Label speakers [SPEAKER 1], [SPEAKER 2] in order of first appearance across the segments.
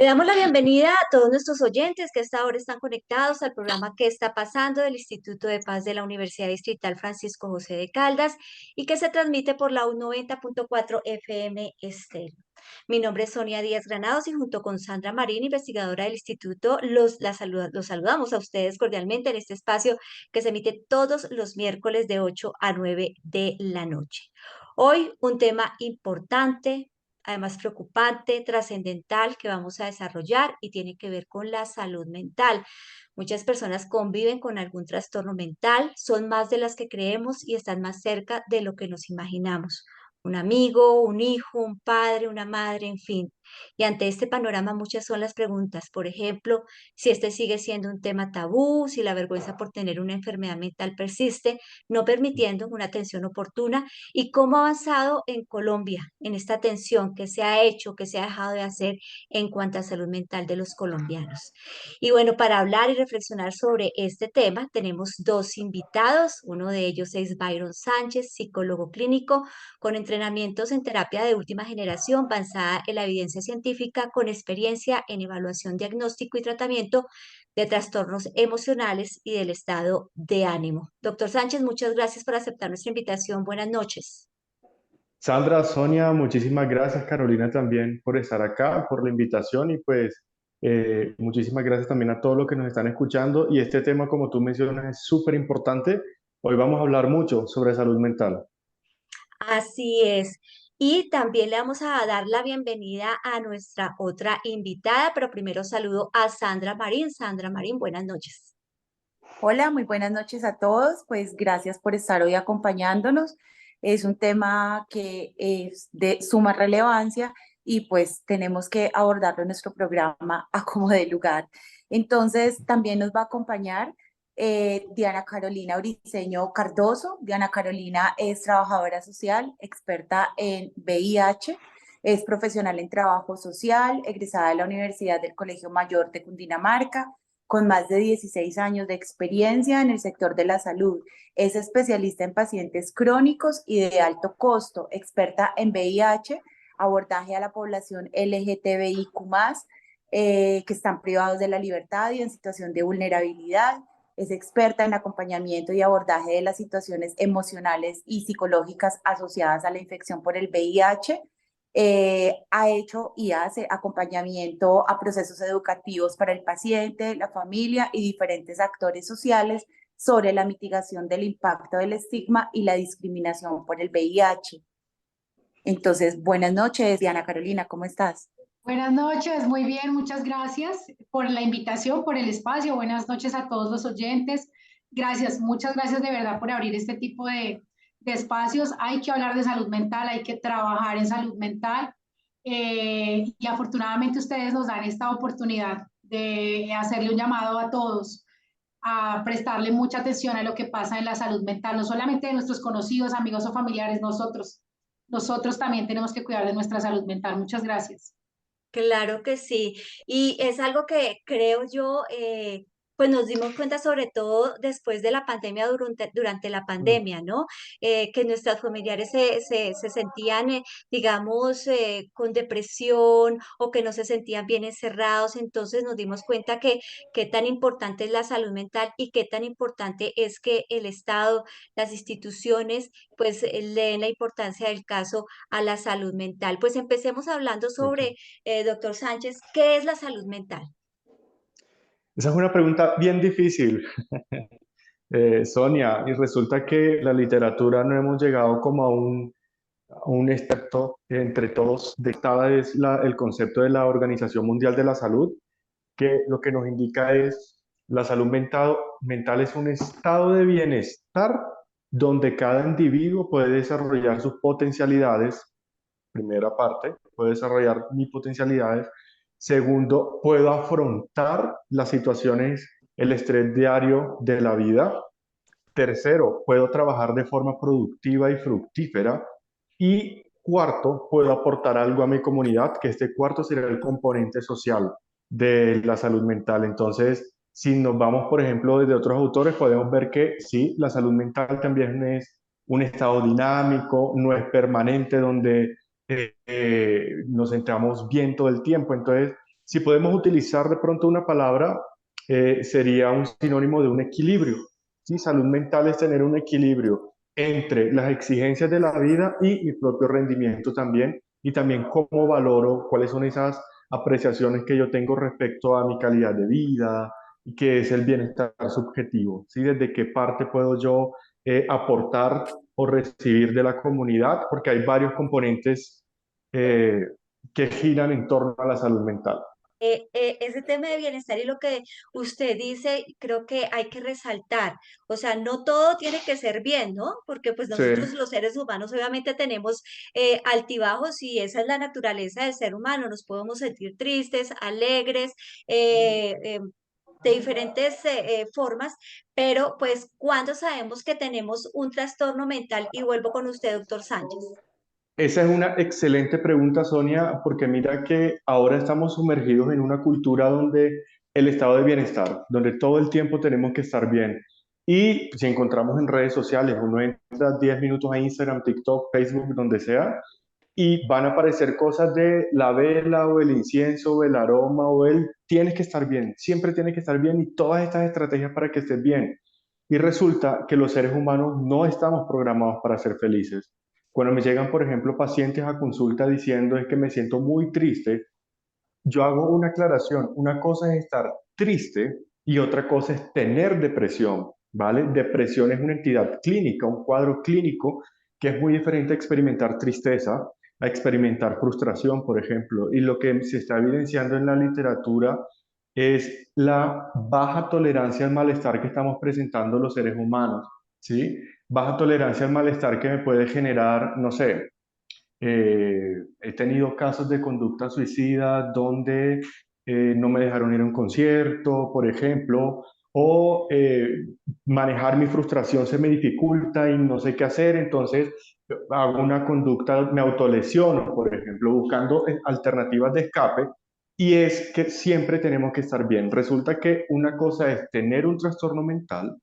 [SPEAKER 1] Le damos la bienvenida a todos nuestros oyentes que a esta hora están conectados al programa ¿Qué está pasando? Del Instituto de Paz de la Universidad Distrital Francisco José de Caldas y que se transmite por la U90.4 FM Estéreo. Mi nombre es Sonia Díaz Granados y junto con Sandra Marín, investigadora del instituto, los saludamos a ustedes cordialmente en este espacio que se emite todos los miércoles de 8 a 9 de la noche. Hoy un tema importante, además preocupante, trascendental que vamos a desarrollar y tiene que ver con la salud mental. Muchas personas conviven con algún trastorno mental, son más de las que creemos y están más cerca de lo que nos imaginamos. Un amigo, un hijo, un padre, una madre, en fin. Y ante este panorama muchas son las preguntas. Por ejemplo, si este sigue siendo un tema tabú, si la vergüenza por tener una enfermedad mental persiste, no permitiendo una atención oportuna y cómo ha avanzado en Colombia en esta atención que se ha hecho, que se ha dejado de hacer en cuanto a salud mental de los colombianos. Y bueno, para hablar y reflexionar sobre este tema, tenemos dos invitados. Uno de ellos es Byron Sánchez, psicólogo clínico con entrenamientos en terapia de última generación basada en la evidencia científica, con experiencia en evaluación, diagnóstico y tratamiento de trastornos emocionales y del estado de ánimo. Doctor Sánchez, muchas gracias por aceptar nuestra invitación. Buenas noches.
[SPEAKER 2] Sandra, Sonia, muchísimas gracias. Carolina también por estar acá, por la invitación y pues muchísimas gracias también a todos los que nos están escuchando. Y este tema, como tú mencionas, es súper importante. Hoy vamos a hablar mucho sobre salud mental.
[SPEAKER 1] Así es. Y también le vamos a dar la bienvenida a nuestra otra invitada, pero primero saludo a Sandra Marín. Sandra Marín, buenas noches.
[SPEAKER 3] Hola, muy buenas noches a todos. Pues gracias por estar hoy acompañándonos. Es un tema que es de suma relevancia y pues tenemos que abordarlo en nuestro programa a como dé lugar. Entonces, también nos va a acompañar Diana Carolina Briceño Cardoso. Diana Carolina es trabajadora social, experta en VIH, es profesional en trabajo social, egresada de la Universidad del Colegio Mayor de Cundinamarca con más de 16 años de experiencia en el sector de la salud. Es especialista en pacientes crónicos y de alto costo, experta en VIH, abordaje a la población LGTBIQ+, que están privados de la libertad y en situación de vulnerabilidad. Es experta en acompañamiento y abordaje de las situaciones emocionales y psicológicas asociadas a la infección por el VIH. Ha hecho y hace acompañamiento a procesos educativos para el paciente, la familia y diferentes actores sociales sobre la mitigación del impacto del estigma y la discriminación por el VIH. Entonces, buenas noches, Diana Carolina, ¿cómo estás?
[SPEAKER 4] Buenas noches, muy bien, muchas gracias por la invitación, por el espacio. Buenas noches a todos los oyentes. Gracias, muchas gracias de verdad por abrir este tipo de espacios. Hay que hablar de salud mental, hay que trabajar en salud mental y afortunadamente ustedes nos dan esta oportunidad de hacerle un llamado a todos a prestarle mucha atención a lo que pasa en la salud mental, no solamente de nuestros conocidos, amigos o familiares, nosotros también tenemos que cuidar de nuestra salud mental. Muchas gracias.
[SPEAKER 1] Claro que sí. Y es algo que creo yo, pues nos dimos cuenta sobre todo después de la pandemia, durante la
[SPEAKER 2] Mm.
[SPEAKER 1] pandemia, ¿no? Que nuestros familiares se sentían, digamos, con depresión o que no se sentían bien encerrados. Entonces nos dimos cuenta que qué tan importante es la salud mental y qué tan importante es que el Estado, las instituciones, pues le den la importancia del caso a la salud mental. Pues empecemos hablando sobre doctor Sánchez, ¿qué es la salud mental?
[SPEAKER 2] Esa es una pregunta bien difícil, Sonia, y resulta que la literatura no hemos llegado como a un experto entre todos. Dictada es el concepto de la Organización Mundial de la Salud, que lo que nos indica es la salud mental es un estado de bienestar donde cada individuo puede desarrollar sus potencialidades. Primera parte, puedo desarrollar mis potencialidades. Segundo, puedo afrontar las situaciones, el estrés diario de la vida. Tercero, puedo trabajar de forma productiva y fructífera. Y cuarto, puedo aportar algo a mi comunidad, que este cuarto sería el componente social de la salud mental. Entonces, si nos vamos, por ejemplo, desde otros autores, podemos ver que sí, la salud mental también es un estado dinámico, no es permanente, donde nos entramos bien todo el tiempo. Entonces, Si podemos utilizar de pronto una palabra, sería un sinónimo de un equilibrio. ¿Sí? Salud mental es tener un equilibrio entre las exigencias de la vida y mi propio rendimiento también, y también cómo valoro, cuáles son esas apreciaciones que yo tengo respecto a mi calidad de vida y qué es el bienestar subjetivo, ¿sí? Desde qué parte puedo yo aportar o recibir de la comunidad, porque hay varios componentes eh, que giran en torno a la salud mental.
[SPEAKER 1] Ese tema de bienestar y lo que usted dice, creo que hay que resaltar. O sea, no todo tiene que ser bien, ¿no? Porque pues
[SPEAKER 2] Sí,
[SPEAKER 1] nosotros los seres humanos obviamente tenemos altibajos y esa es la naturaleza del ser humano. Nos podemos sentir tristes, alegres, eh, eh, de diferentes formas, pero pues ¿cuándo sabemos que tenemos un trastorno mental? Y vuelvo con usted, doctor Sánchez.
[SPEAKER 2] esa es una excelente pregunta, Sonia, porque mira que ahora estamos sumergidos en una cultura donde el estado de bienestar, donde todo el tiempo tenemos que estar bien. Y si encontramos en redes sociales, uno entra 10 minutos a Instagram, TikTok, Facebook, donde sea, y van a aparecer cosas de la vela o el incienso o el aroma o el tienes que estar bien, siempre tienes que estar bien y todas estas estrategias para que estés bien. Y resulta que los seres humanos no estamos programados para ser felices. Cuando me llegan, por ejemplo, pacientes a consulta diciendo es que me siento muy triste, yo hago una aclaración. Una cosa es estar triste y otra cosa es tener depresión, ¿vale? Depresión es una entidad clínica, un cuadro clínico que es muy diferente a experimentar tristeza, a experimentar frustración, por ejemplo. Y lo que se está evidenciando en la literatura es la baja tolerancia al malestar que estamos presentando los seres humanos, ¿sí? Baja tolerancia al malestar que me puede generar, no sé, he tenido casos de conducta suicida donde no me dejaron ir a un concierto, por ejemplo, o manejar mi frustración se me dificulta y no sé qué hacer, entonces hago una conducta, me autolesiono, por ejemplo, buscando alternativas de escape. Y es que siempre tenemos que estar bien. Resulta que una cosa es tener un trastorno mental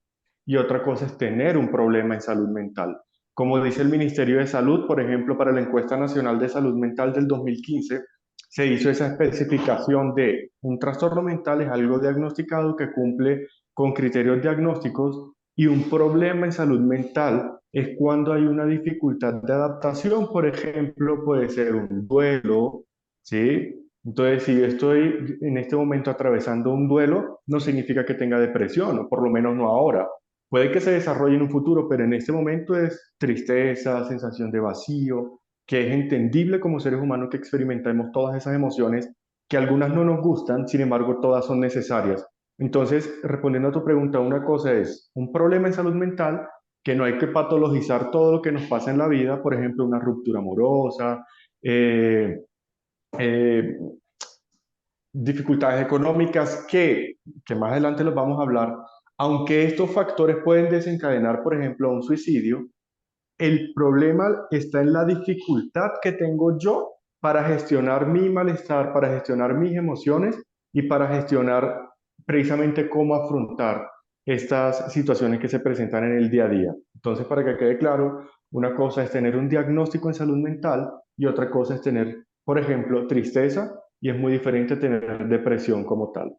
[SPEAKER 2] y otra cosa es tener un problema en salud mental. Como dice el Ministerio de Salud, por ejemplo, para la encuesta nacional de salud mental del 2015, se hizo esa especificación de un trastorno mental es algo diagnosticado que cumple con criterios diagnósticos y un problema en salud mental es cuando hay una dificultad de adaptación, por ejemplo, puede ser un duelo, ¿sí? Entonces, si yo estoy en este momento atravesando un duelo, no significa que tenga depresión, o por lo menos no ahora. Puede que se desarrolle en un futuro, pero en este momento es tristeza, sensación de vacío, que es entendible como seres humanos que experimentemos todas esas emociones, que algunas no nos gustan, sin embargo, todas son necesarias. Entonces, respondiendo a tu pregunta, una cosa es un problema en salud mental, que no hay que patologizar todo lo que nos pasa en la vida, por ejemplo, una ruptura amorosa, eh, eh, dificultades económicas que más adelante los vamos a hablar, aunque estos factores pueden desencadenar, por ejemplo, un suicidio, el problema está en la dificultad que tengo yo para gestionar mi malestar, para gestionar mis emociones y para gestionar precisamente cómo afrontar estas situaciones que se presentan en el día a día. Entonces, para que quede claro, una cosa es tener un diagnóstico en salud mental y otra cosa es tener, por ejemplo, tristeza y es muy diferente tener depresión como tal.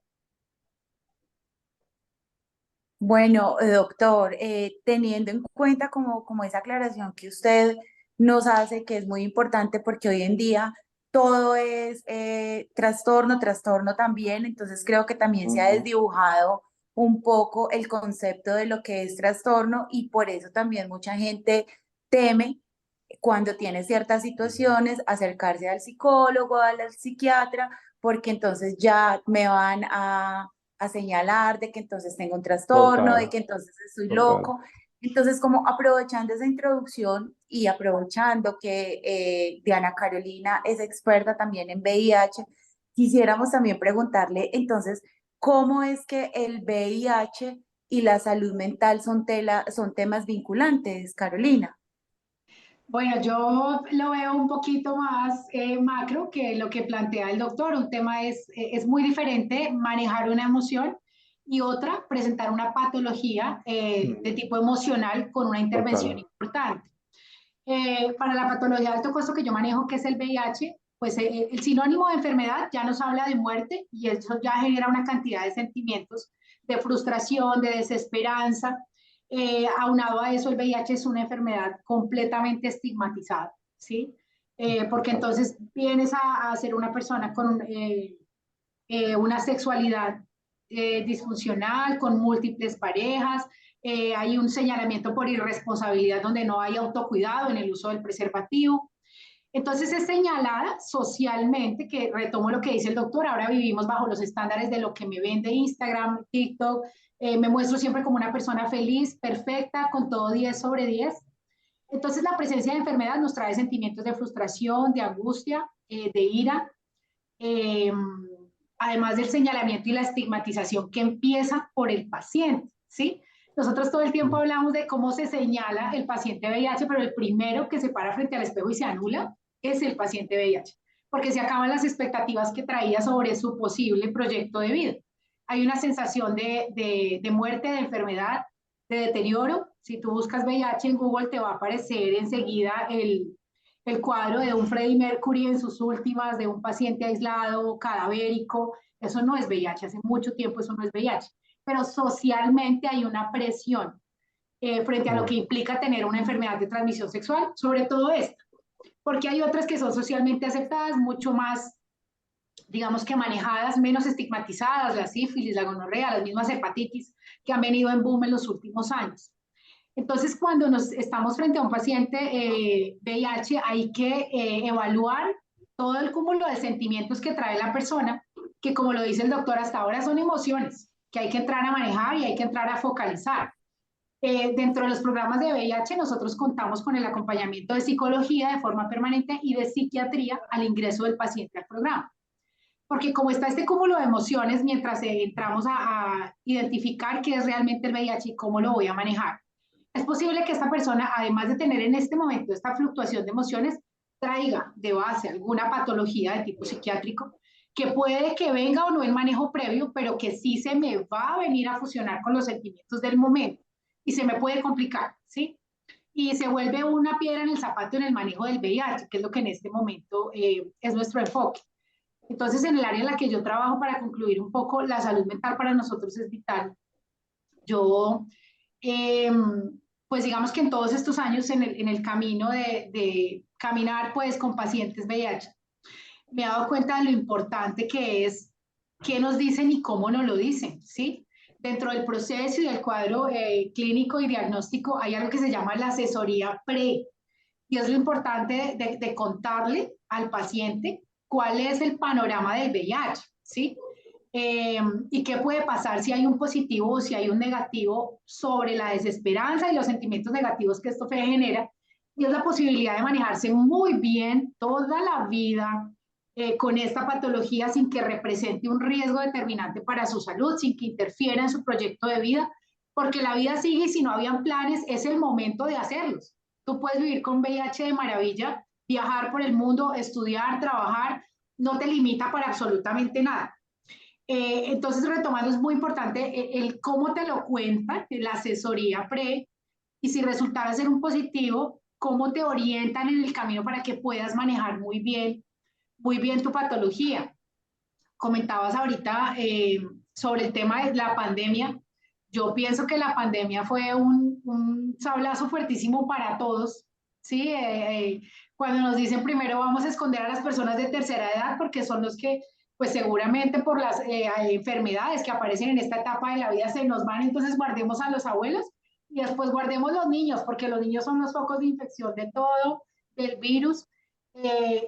[SPEAKER 3] Bueno, doctor, teniendo en cuenta como esa aclaración que usted nos hace, que es muy importante porque hoy en día todo es trastorno, trastorno también, entonces creo que también se ha
[SPEAKER 2] Ujú.
[SPEAKER 3] desdibujado un poco el concepto de lo que es trastorno y por eso también mucha gente teme cuando tiene ciertas situaciones acercarse al psicólogo, al psiquiatra, porque entonces ya me van a señalar de que entonces tengo un trastorno, de
[SPEAKER 2] Total,
[SPEAKER 3] que entonces estoy
[SPEAKER 2] total.
[SPEAKER 3] loco. Entonces, como aprovechando esa introducción y aprovechando que Diana Carolina es experta también en VIH, quisiéramos también preguntarle entonces, ¿cómo es que el VIH y la salud mental son temas vinculantes, Carolina?
[SPEAKER 4] Bueno, yo lo veo un poquito más macro que lo que plantea el doctor. Un tema es muy diferente manejar una emoción y otra presentar una patología de
[SPEAKER 2] Mm,
[SPEAKER 4] tipo emocional con una intervención
[SPEAKER 2] total.
[SPEAKER 4] importante. Para la patología de alto costo que yo manejo, que es el VIH, pues el sinónimo de enfermedad ya nos habla de muerte y eso ya genera una cantidad de sentimientos de frustración, de desesperanza. Aunado a eso, el VIH es una enfermedad completamente estigmatizada, ¿sí? Porque entonces vienes a ser una persona con una sexualidad disfuncional, con múltiples parejas, hay un señalamiento por irresponsabilidad donde no hay autocuidado en el uso del preservativo. Entonces es señalada socialmente, que retomo lo que dice el doctor, ahora vivimos bajo los estándares de lo que me vende Instagram, TikTok, me muestro siempre como una persona feliz, perfecta, con todo 10 sobre 10. Entonces la presencia de enfermedad nos trae sentimientos de frustración, de angustia, de ira, eh, además del señalamiento y la estigmatización que empieza por el paciente, ¿sí? Nosotros todo el tiempo hablamos de cómo se señala el paciente VIH, pero el primero que se para frente al espejo y se anula es el paciente VIH, porque se acaban las expectativas que traía sobre su posible proyecto de vida. Hay una sensación de muerte, de enfermedad, de deterioro. Si tú buscas VIH en Google, te va a aparecer enseguida el cuadro de un Freddie Mercury en sus últimas, de un paciente aislado, cadavérico. Eso no es VIH, hace mucho tiempo eso no es VIH. Pero socialmente hay una presión frente a lo que implica tener una enfermedad de transmisión sexual, sobre todo esta, porque hay otras que son socialmente aceptadas, mucho más, digamos que manejadas, menos estigmatizadas, la sífilis, la gonorrea, las mismas hepatitis que han venido en boom en los últimos años. Entonces, cuando nos estamos frente a un paciente VIH, hay que evaluar todo el cúmulo de sentimientos que trae la persona, que como lo dice el doctor, hasta ahora son emociones que hay que entrar a manejar y hay que entrar a focalizar. Dentro de los programas de VIH, nosotros contamos con el acompañamiento de psicología de forma permanente y de psiquiatría al ingreso del paciente al programa. Porque como está este cúmulo de emociones, mientras entramos a identificar qué es realmente el VIH y cómo lo voy a manejar, es posible que esta persona, además de tener en este momento esta fluctuación de emociones, traiga de base alguna patología de tipo psiquiátrico que puede que venga o no el manejo previo, pero que sí se me va a venir a fusionar con los sentimientos del momento y se me puede complicar, ¿sí? Y se vuelve una piedra en el zapato en el manejo del VIH, que es lo que en este momento es nuestro enfoque. Entonces, en el área en la que yo trabajo, para concluir un poco, la salud mental para nosotros es vital. Yo eh, pues digamos que en todos estos años en el camino de caminar pues con pacientes VIH, me he dado cuenta de lo importante que es qué nos dicen y cómo nos lo dicen, ¿sí? Dentro del proceso y del cuadro clínico y diagnóstico hay algo que se llama la asesoría pre, y es lo importante de contarle al paciente cuál es el panorama del VIH, ¿sí? Y qué puede pasar si hay un positivo o si hay un negativo, sobre la desesperanza y los sentimientos negativos que esto genera, y es la posibilidad de manejarse muy bien toda la vida con esta patología sin que represente un riesgo determinante para su salud, sin que interfiera en su proyecto de vida, porque la vida sigue y si no habían planes, es el momento de hacerlos. Tú puedes vivir con VIH de maravilla, viajar por el mundo, estudiar, trabajar, no te limita para absolutamente nada. Entonces, retomando, es muy importante el cómo te lo cuentan, la asesoría pre, y si resultara ser un positivo, cómo te orientan en el camino para que puedas manejar muy bien tu patología. Comentabas ahorita sobre el tema de la pandemia. Yo pienso que la pandemia fue un sablazo fuertísimo para todos, ¿sí? Cuando nos dicen primero vamos a esconder a las personas de tercera edad porque son los que, pues seguramente por las enfermedades que aparecen en esta etapa de la vida se nos van, entonces guardemos a los abuelos y después guardemos los niños, porque los niños son los focos de infección de todo, del virus.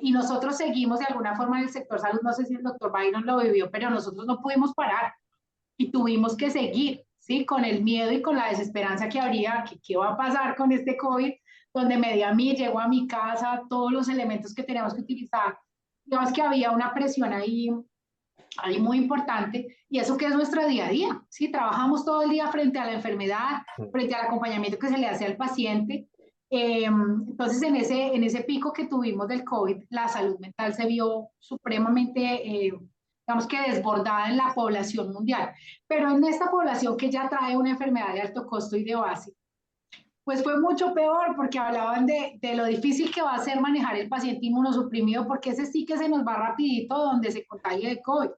[SPEAKER 4] Y nosotros seguimos de alguna forma en el sector salud, no sé si el doctor Byron lo vivió, pero nosotros no pudimos parar y tuvimos que seguir, ¿sí? Con el miedo y con la desesperanza que habría, que qué va a pasar con este COVID, donde me di a mí, llegó a mi casa, todos los elementos que teníamos que utilizar. Digamos que había una presión ahí muy importante, y eso que es nuestro día a día, ¿sí? Trabajamos todo el día frente a la enfermedad, frente al acompañamiento que se le hace al paciente. Entonces, en ese pico que tuvimos del COVID, la salud mental se vio supremamente, digamos que desbordada en la población mundial, pero en esta población que ya trae una enfermedad de alto costo y de base, Pues fue mucho peor porque hablaban de lo difícil que va a ser manejar el paciente inmunosuprimido, porque ese sí que se nos va rapidito donde se contagie de COVID.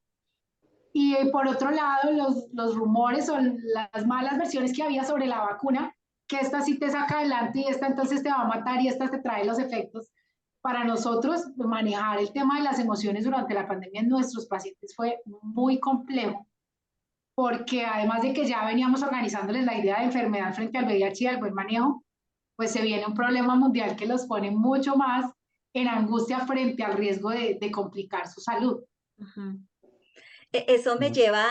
[SPEAKER 4] Y por otro lado, los rumores o las malas versiones que había sobre la vacuna, que esta sí te saca adelante y esta entonces te va a matar y esta te trae los efectos. Para nosotros, manejar el tema de las emociones durante la pandemia en nuestros pacientes fue muy complejo, porque además de que ya veníamos organizándoles la idea de enfermedad frente al VIH y al buen manejo, pues se viene un problema mundial que los pone mucho más en angustia frente al riesgo de complicar su salud.
[SPEAKER 1] Ujú. Eso me lleva,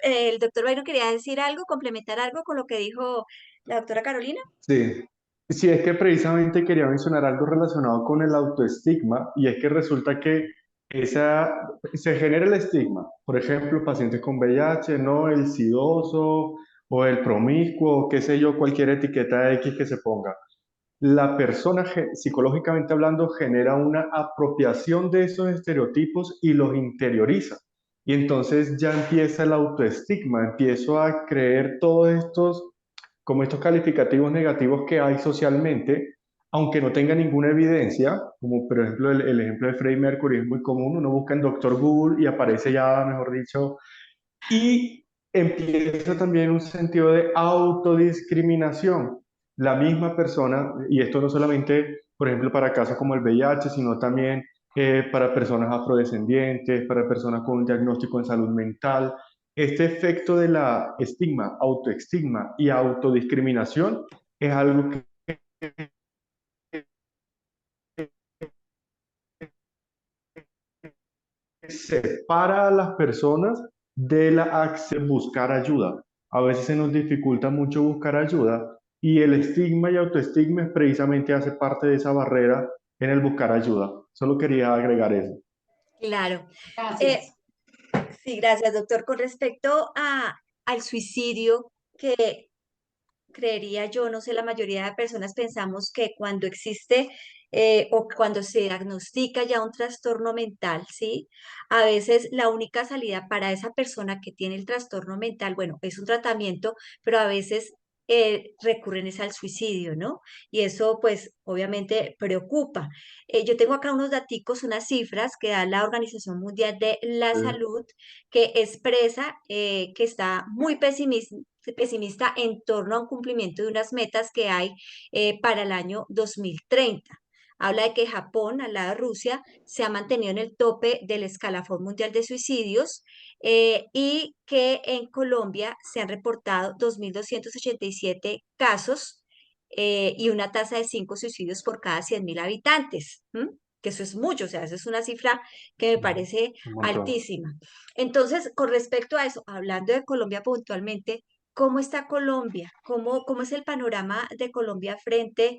[SPEAKER 1] el doctor Byron quería decir algo, complementar algo con lo que dijo la doctora Carolina.
[SPEAKER 2] Sí, sí, es que precisamente quería mencionar algo relacionado con el autoestigma y es que resulta que se genera el estigma. Por ejemplo, pacientes con VIH, ¿no? El sidoso o el promiscuo, qué sé yo, cualquier etiqueta X que se ponga. La persona, psicológicamente hablando, genera una apropiación de esos estereotipos y los interioriza. Y entonces ya empieza el autoestigma, empiezo a creer todos estos como estos calificativos negativos que hay socialmente, aunque no tenga ninguna evidencia, como por ejemplo el ejemplo de Freddie Mercury es muy común, uno busca en Doctor Google y aparece ya, mejor dicho, y empieza también un sentido de autodiscriminación. La misma persona, y esto no solamente, por ejemplo, para casos como el VIH, sino también para personas afrodescendientes, para personas con un diagnóstico en salud mental, este efecto de la estigma, autoestigma y autodiscriminación es algo que separa a las personas de la acción de buscar ayuda. A veces se nos dificulta mucho buscar ayuda y el estigma y autoestigma precisamente hace parte de esa barrera en el buscar ayuda. Solo quería agregar eso.
[SPEAKER 1] Claro. Eh,
[SPEAKER 4] Gracias.
[SPEAKER 1] sí, gracias, doctor. Con respecto al suicidio, que creería yo, no sé, la mayoría de personas pensamos que cuando existe o cuando se diagnostica ya un trastorno mental, ¿sí? A veces la única salida para esa persona que tiene el trastorno mental, bueno, es un tratamiento, pero a veces recurren es al suicidio, ¿no? Y eso pues obviamente preocupa. Yo tengo acá unos daticos, unas cifras que da la Organización Mundial de la Salud que expresa que está muy pesimista en torno a un cumplimiento de unas metas que hay para el año 2030. Habla de que Japón, al lado de Rusia, se ha mantenido en el tope del escalafón mundial de suicidios y que en Colombia se han reportado 2.287 casos y una tasa de 5 suicidios por cada 100.000 habitantes. ¿M? Que eso es mucho, o sea, eso es una cifra que me parece
[SPEAKER 2] Un montón.
[SPEAKER 1] altísima. Entonces, con respecto a eso, hablando de Colombia puntualmente, ¿cómo está Colombia? ¿Cómo es el panorama de Colombia frente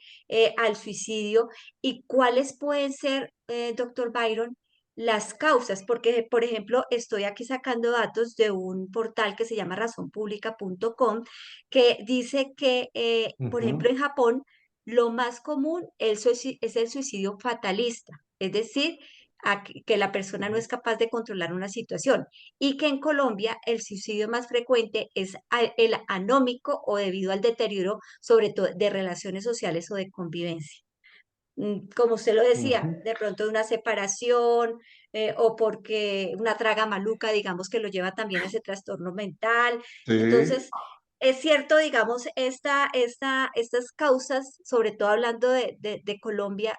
[SPEAKER 1] al suicidio? ¿Y cuáles pueden ser, doctor Byron, las causas? Porque, por ejemplo, estoy aquí sacando datos de un portal que se llama razonpublica.com, que dice que, por ejemplo,
[SPEAKER 2] Ujú,
[SPEAKER 1] en Japón, lo más común es el suicidio fatalista, es decir, que la persona no
[SPEAKER 2] ujú,
[SPEAKER 1] es capaz de controlar una situación y que en Colombia el suicidio más frecuente es el anómico o debido al deterioro, sobre todo de relaciones sociales o de convivencia. Como usted lo decía,
[SPEAKER 2] ujú.
[SPEAKER 1] de pronto de una separación o porque una traga maluca, digamos, que lo lleva también a ese trastorno mental.
[SPEAKER 2] Sí.
[SPEAKER 1] Entonces, es cierto, digamos, estas causas, sobre todo hablando de Colombia,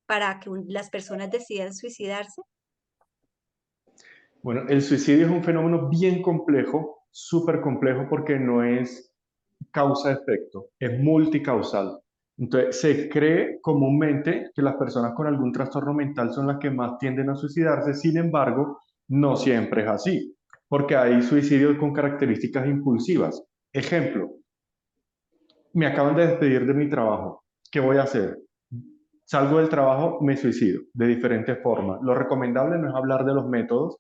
[SPEAKER 1] para que las personas decidan suicidarse.
[SPEAKER 2] Bueno, el suicidio es un fenómeno bien complejo, súper complejo porque no es causa-efecto, es multicausal. Entonces, se cree comúnmente que las personas con algún trastorno mental son las que más tienden a suicidarse, sin embargo, no siempre es así, porque hay suicidios con características impulsivas. Ejemplo, me acaban de despedir de mi trabajo, ¿qué voy a hacer? Salgo del trabajo, me suicido de diferentes formas. Lo recomendable no es hablar de los métodos,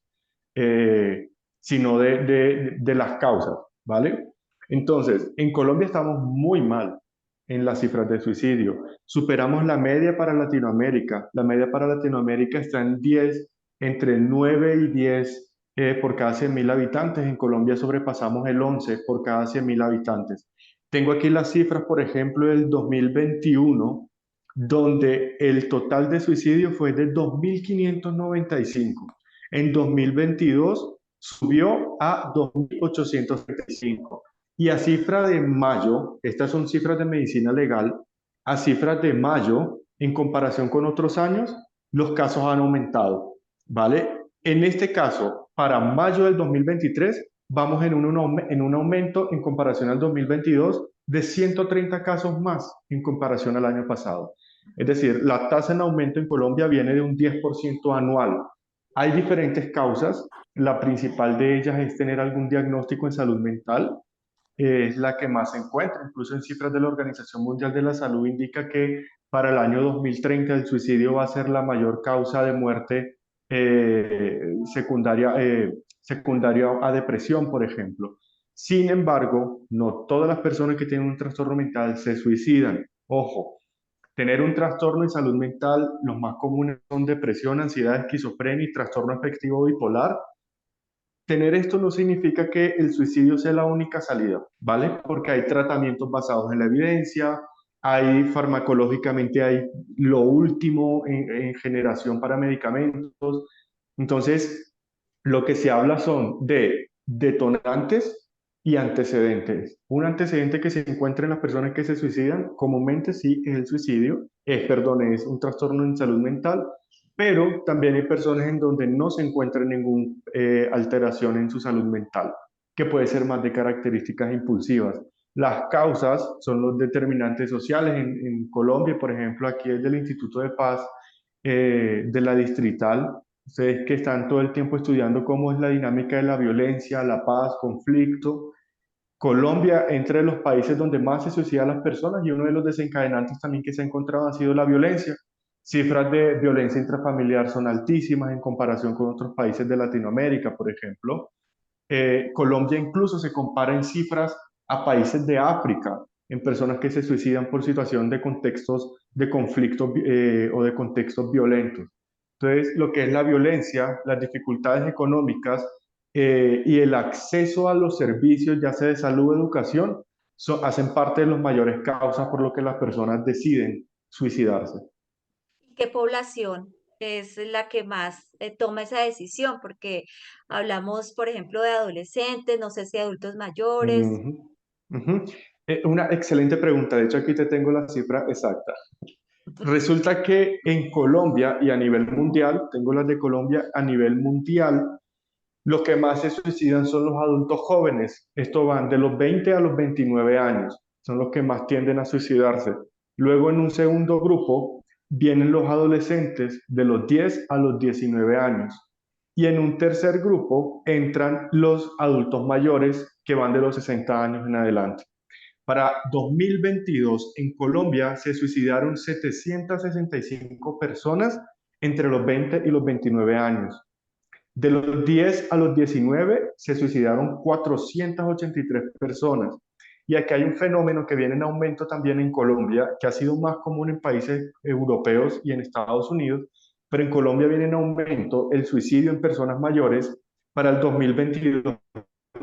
[SPEAKER 2] eh, sino de las causas, ¿vale? Entonces, en Colombia estamos muy mal en las cifras de suicidio. Superamos la media para Latinoamérica. La media para Latinoamérica está en 10, entre 9 y 10 por cada 100.000 habitantes. En Colombia sobrepasamos el 11 por cada 100.000 habitantes. Tengo aquí las cifras, por ejemplo, del 2021, donde el total de suicidio fue de 2.595. En 2022 subió a 2.835. Y a cifra de mayo, estas son cifras de medicina legal, a cifras de mayo, en comparación con otros años, los casos han aumentado, ¿vale? En este caso, para mayo del 2023, vamos en un aumento en comparación al 2022 de 130 casos más en comparación al año pasado. Es decir, la tasa en aumento en Colombia viene de un 10% anual. Hay diferentes causas. La principal de ellas es tener algún diagnóstico en salud mental. Es la que más se encuentra. Incluso en cifras de la Organización Mundial de la Salud indica que para el año 2030 el suicidio va a ser la mayor causa de muerte secundaria a depresión, por ejemplo. Sin embargo, no todas las personas que tienen un trastorno mental se suicidan. Ojo, tener un trastorno en salud mental, los más comunes son depresión, ansiedad, esquizofrenia y trastorno afectivo bipolar. Tener esto no significa que el suicidio sea la única salida, ¿vale? Porque hay tratamientos basados en la evidencia, hay farmacológicamente hay lo último en generación para medicamentos. Entonces, lo que se habla son de detonantes y antecedentes. Un antecedente que se encuentra en las personas que se suicidan, comúnmente sí es el suicidio, es un trastorno en salud mental, pero también hay personas en donde no se encuentra ninguna alteración en su salud mental, que puede ser más de características impulsivas. Las causas son los determinantes sociales. En Colombia, por ejemplo, aquí es del Instituto de Paz de la Distrital. Ustedes que están todo el tiempo estudiando cómo es la dinámica de la violencia, la paz, conflicto. Colombia, entre los países donde más se suicidan las personas, y uno de los desencadenantes también que se ha encontrado ha sido la violencia. Cifras de violencia intrafamiliar son altísimas en comparación con otros países de Latinoamérica, por ejemplo. Colombia incluso se compara en cifras a países de África, en personas que se suicidan por situación de contextos de conflicto o de contextos violentos. Entonces, lo que es la violencia, las dificultades económicas y el acceso a los servicios, ya sea de salud o educación, hacen parte de las mayores causas por lo que las personas deciden suicidarse.
[SPEAKER 1] ¿Qué población es la que más toma esa decisión? Porque hablamos, por ejemplo, de adolescentes, no sé si adultos mayores.
[SPEAKER 2] Ujú, ujú. Una excelente pregunta. De hecho, aquí te tengo la cifra exacta. Resulta que en Colombia y a nivel mundial, tengo las de Colombia, a nivel mundial, los que más se suicidan son los adultos jóvenes. Esto van de los 20 a los 29 años. Son los que más tienden a suicidarse. Luego, en un segundo grupo, vienen los adolescentes de los 10 a los 19 años. Y en un tercer grupo entran los adultos mayores que van de los 60 años en adelante. Para 2022 en Colombia se suicidaron 765 personas entre los 20 y los 29 años. De los 10 a los 19 se suicidaron 483 personas. Y aquí hay un fenómeno que viene en aumento también en Colombia, que ha sido más común en países europeos y en Estados Unidos, pero en Colombia viene en aumento el suicidio en personas mayores. Para el 2022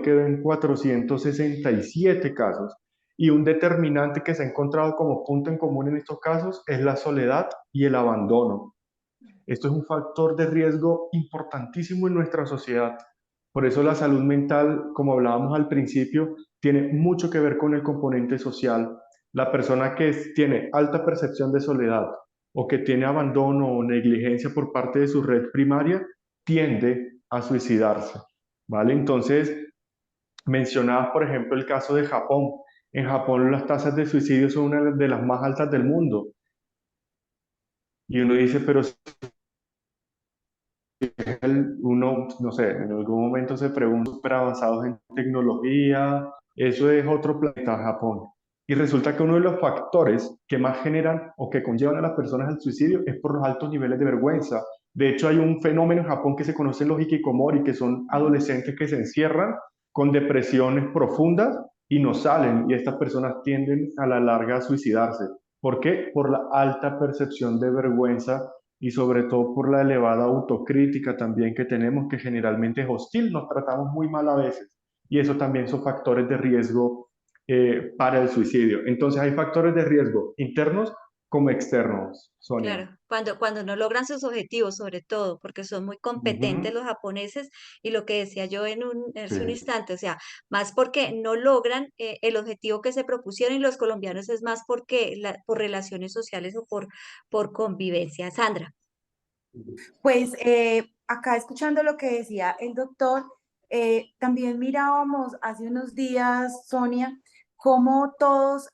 [SPEAKER 2] quedó en 467 casos. Y un determinante que se ha encontrado como punto en común en estos casos es la soledad y el abandono. Esto es un factor de riesgo importantísimo en nuestra sociedad. Por eso la salud mental, como hablábamos al principio, tiene mucho que ver con el componente social. La persona que tiene alta percepción de soledad o que tiene abandono o negligencia por parte de su red primaria tiende a suicidarse, ¿vale? Entonces, mencionabas, por ejemplo, el caso de Japón. En Japón las tasas de suicidio son una de las más altas del mundo. Y uno dice, pero uno, no sé, en algún momento se pregunta, súper avanzados en tecnología, eso es otro planeta, Japón. Y resulta que uno de los factores que más generan o que conllevan a las personas al suicidio es por los altos niveles de vergüenza. De hecho, hay un fenómeno en Japón que se conoce los hikikomori, que son adolescentes que se encierran con depresiones profundas y no salen, y estas personas tienden a la larga a suicidarse. ¿Por qué? Por la alta percepción de vergüenza y sobre todo por la elevada autocrítica también que tenemos, que generalmente es hostil, nos tratamos muy mal a veces. Y eso también son factores de riesgo para el suicidio. Entonces hay factores de riesgo internos como externos, Sonia.
[SPEAKER 1] Claro, cuando no logran sus objetivos, sobre todo, porque son muy competentes
[SPEAKER 2] Ujú.
[SPEAKER 1] los japoneses, y lo que decía yo
[SPEAKER 2] Sí.
[SPEAKER 1] hace un instante, o sea, más porque no logran el objetivo que se propusieron, y los colombianos es más porque por relaciones sociales o por convivencia. Sandra.
[SPEAKER 3] Pues acá escuchando lo que decía el doctor, también mirábamos hace unos días, Sonia, cómo todos,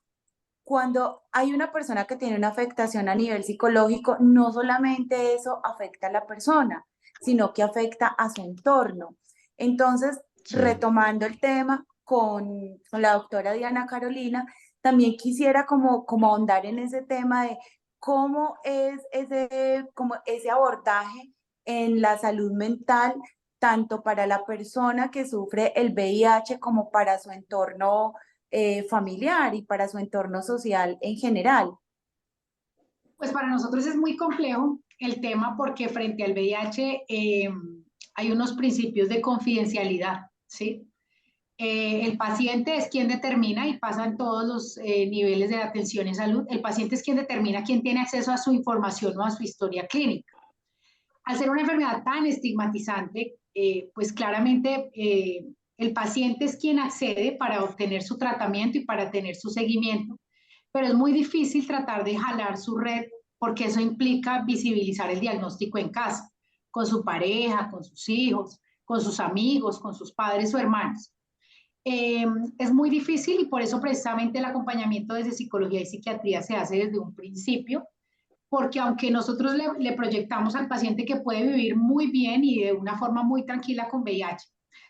[SPEAKER 3] cuando hay una persona que tiene una afectación a nivel psicológico, no solamente eso afecta a la persona, sino que afecta a su entorno. Entonces,
[SPEAKER 2] Sí.
[SPEAKER 3] retomando el tema con la doctora Diana Carolina, también quisiera como ahondar en ese tema de cómo es como ese abordaje en la salud mental, tanto para la persona que sufre el VIH como para su entorno familiar y para su entorno social en general.
[SPEAKER 4] Pues para nosotros es muy complejo el tema porque frente al VIH hay unos principios de confidencialidad, ¿sí? El paciente es quien determina, y pasan todos los niveles de atención en salud, el paciente es quien determina quién tiene acceso a su información o a su historia clínica. Al ser una enfermedad tan estigmatizante, pues claramente el paciente es quien accede para obtener su tratamiento y para tener su seguimiento, pero es muy difícil tratar de jalar su red porque eso implica visibilizar el diagnóstico en casa, con su pareja, con sus hijos, con sus amigos, con sus padres o hermanos. Es muy difícil, y por eso precisamente el acompañamiento desde psicología y psiquiatría se hace desde un principio, porque aunque nosotros le proyectamos al paciente que puede vivir muy bien y de una forma muy tranquila con VIH,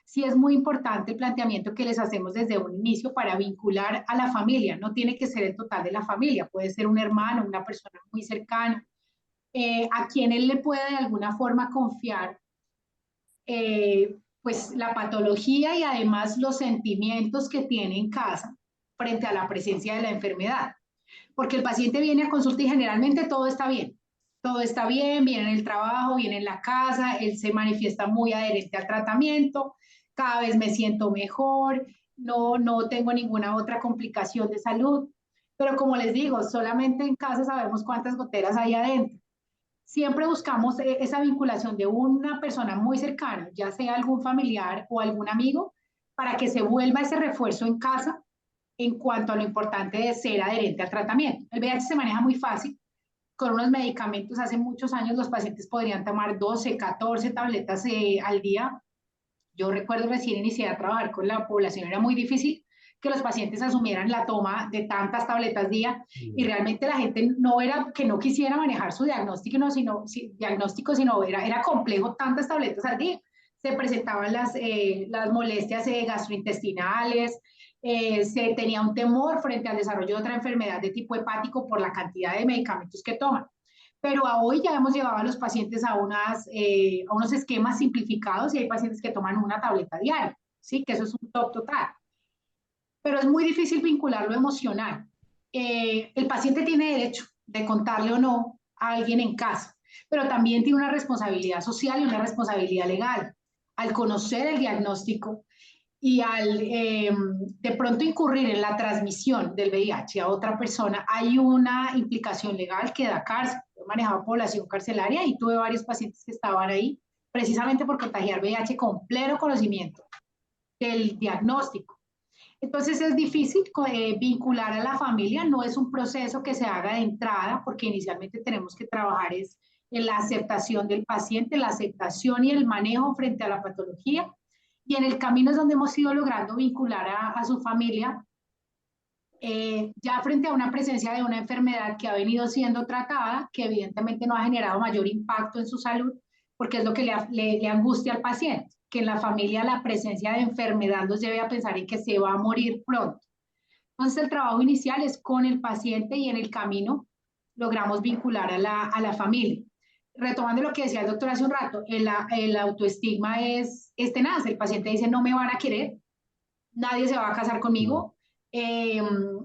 [SPEAKER 4] sí es muy importante el planteamiento que les hacemos desde un inicio para vincular a la familia. No tiene que ser el total de la familia, puede ser un hermano, una persona muy cercana, a quien él le puede de alguna forma confiar pues la patología y además los sentimientos que tiene en casa frente a la presencia de la enfermedad. Porque el paciente viene a consulta y generalmente todo está bien. Todo está bien, viene en el trabajo, viene en la casa, él se manifiesta muy adherente al tratamiento, cada vez me siento mejor, no tengo ninguna otra complicación de salud. Pero como les digo, solamente en casa sabemos cuántas goteras hay adentro. Siempre buscamos esa vinculación de una persona muy cercana, ya sea algún familiar o algún amigo, para que se vuelva ese refuerzo en casa en cuanto a lo importante de ser adherente al tratamiento. El VIH se maneja muy fácil. Con unos medicamentos, hace muchos años los pacientes podrían tomar 12, 14 tabletas al día. Yo recuerdo recién inicié a trabajar con la población, era muy difícil que los pacientes asumieran la toma de tantas tabletas día, y realmente la gente no era que no quisiera manejar su diagnóstico, sino era complejo tantas tabletas al día. Se presentaban las molestias gastrointestinales, se tenía un temor frente al desarrollo de otra enfermedad de tipo hepático por la cantidad de medicamentos que toman. Pero a hoy ya hemos llevado a los pacientes a unos esquemas simplificados, y hay pacientes que toman una tableta diaria, ¿sí? Que eso es un top total. Pero es muy difícil vincular lo emocional. El paciente tiene derecho de contarle o no a alguien en casa, pero también tiene una responsabilidad social y una responsabilidad legal. Al conocer el diagnóstico y al de pronto incurrir en la transmisión del VIH a otra persona, hay una implicación legal que da cárcel. Yo manejaba población carcelaria y tuve varios pacientes que estaban ahí precisamente por contagiar VIH con pleno conocimiento del diagnóstico. Entonces es difícil vincular a la familia, no es un proceso que se haga de entrada, porque inicialmente tenemos que trabajar en la aceptación del paciente, la aceptación y el manejo frente a la patología, y en el camino es donde hemos ido logrando vincular a su familia, ya frente a una presencia de una enfermedad que ha venido siendo tratada, que evidentemente no ha generado mayor impacto en su salud, porque es lo que le angustia al paciente, que en la familia la presencia de enfermedad los lleve a pensar en que se va a morir pronto. Entonces el trabajo inicial es con el paciente, y en el camino logramos vincular a la familia. Retomando lo que decía el doctor hace un rato, el autoestigma es tenaz. El paciente dice: no me van a querer, nadie se va a casar conmigo.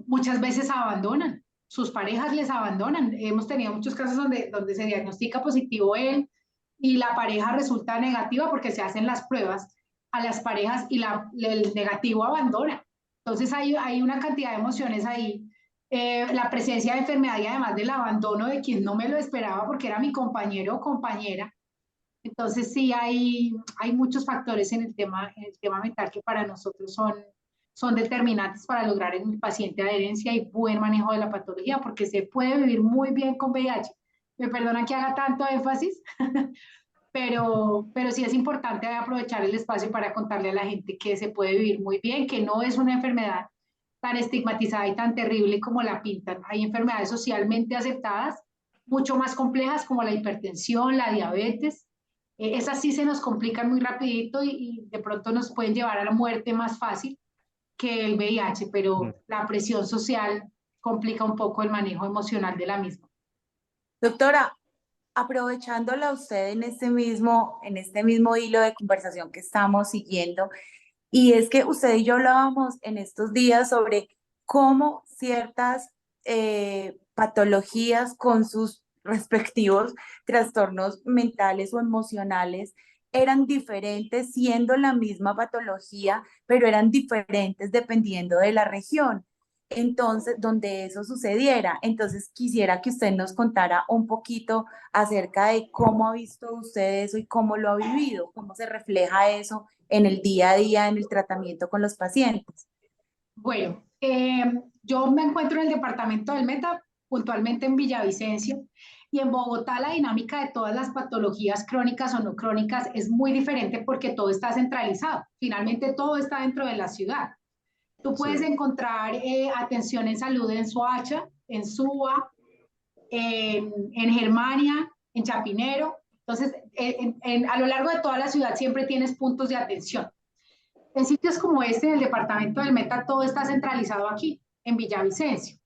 [SPEAKER 4] Muchas veces abandonan, sus parejas les abandonan. Hemos tenido muchos casos donde se diagnostica positivo él y la pareja resulta negativa porque se hacen las pruebas a las parejas y el negativo abandona. Entonces hay una cantidad de emociones ahí. La presencia de enfermedad y además del abandono de quien no me lo esperaba porque era mi compañero o compañera. Entonces sí hay muchos factores en el tema mental que para nosotros son determinantes para lograr en el paciente adherencia y buen manejo de la patología, porque se puede vivir muy bien con VIH. Me perdonan que haga tanto énfasis, pero sí es importante aprovechar el espacio para contarle a la gente que se puede vivir muy bien, que no es una enfermedad tan estigmatizada y tan terrible como la pintan. Hay enfermedades socialmente aceptadas, mucho más complejas como la hipertensión, la diabetes. Esas sí se nos complican muy rapidito y de pronto nos pueden llevar a la muerte más fácil que el VIH,
[SPEAKER 2] Mm.
[SPEAKER 4] pero la presión social complica un poco el manejo emocional de la misma.
[SPEAKER 3] Doctora, aprovechándola usted en este mismo hilo de conversación que estamos siguiendo, y es que usted y yo hablábamos en estos días sobre cómo ciertas patologías con sus respectivos trastornos mentales o emocionales eran diferentes siendo la misma patología, pero eran diferentes dependiendo de la región. Entonces, donde eso sucediera. Entonces, quisiera que usted nos contara un poquito acerca de cómo ha visto usted eso y cómo lo ha vivido, cómo se refleja eso en el día a día, en el tratamiento con los pacientes.
[SPEAKER 4] Bueno, yo me encuentro en el departamento del Meta, puntualmente en Villavicencio, y en Bogotá la dinámica de todas las patologías crónicas o no crónicas es muy diferente porque todo está centralizado. Finalmente todo está dentro de la ciudad. Tú puedes
[SPEAKER 2] Sí.
[SPEAKER 4] encontrar atención en salud en Soacha, en Suba, en Germania, en Chapinero. Entonces, a lo largo de toda la ciudad siempre tienes puntos de atención. En sitios como este, en el departamento del Meta, todo está centralizado aquí, en Villavicencio.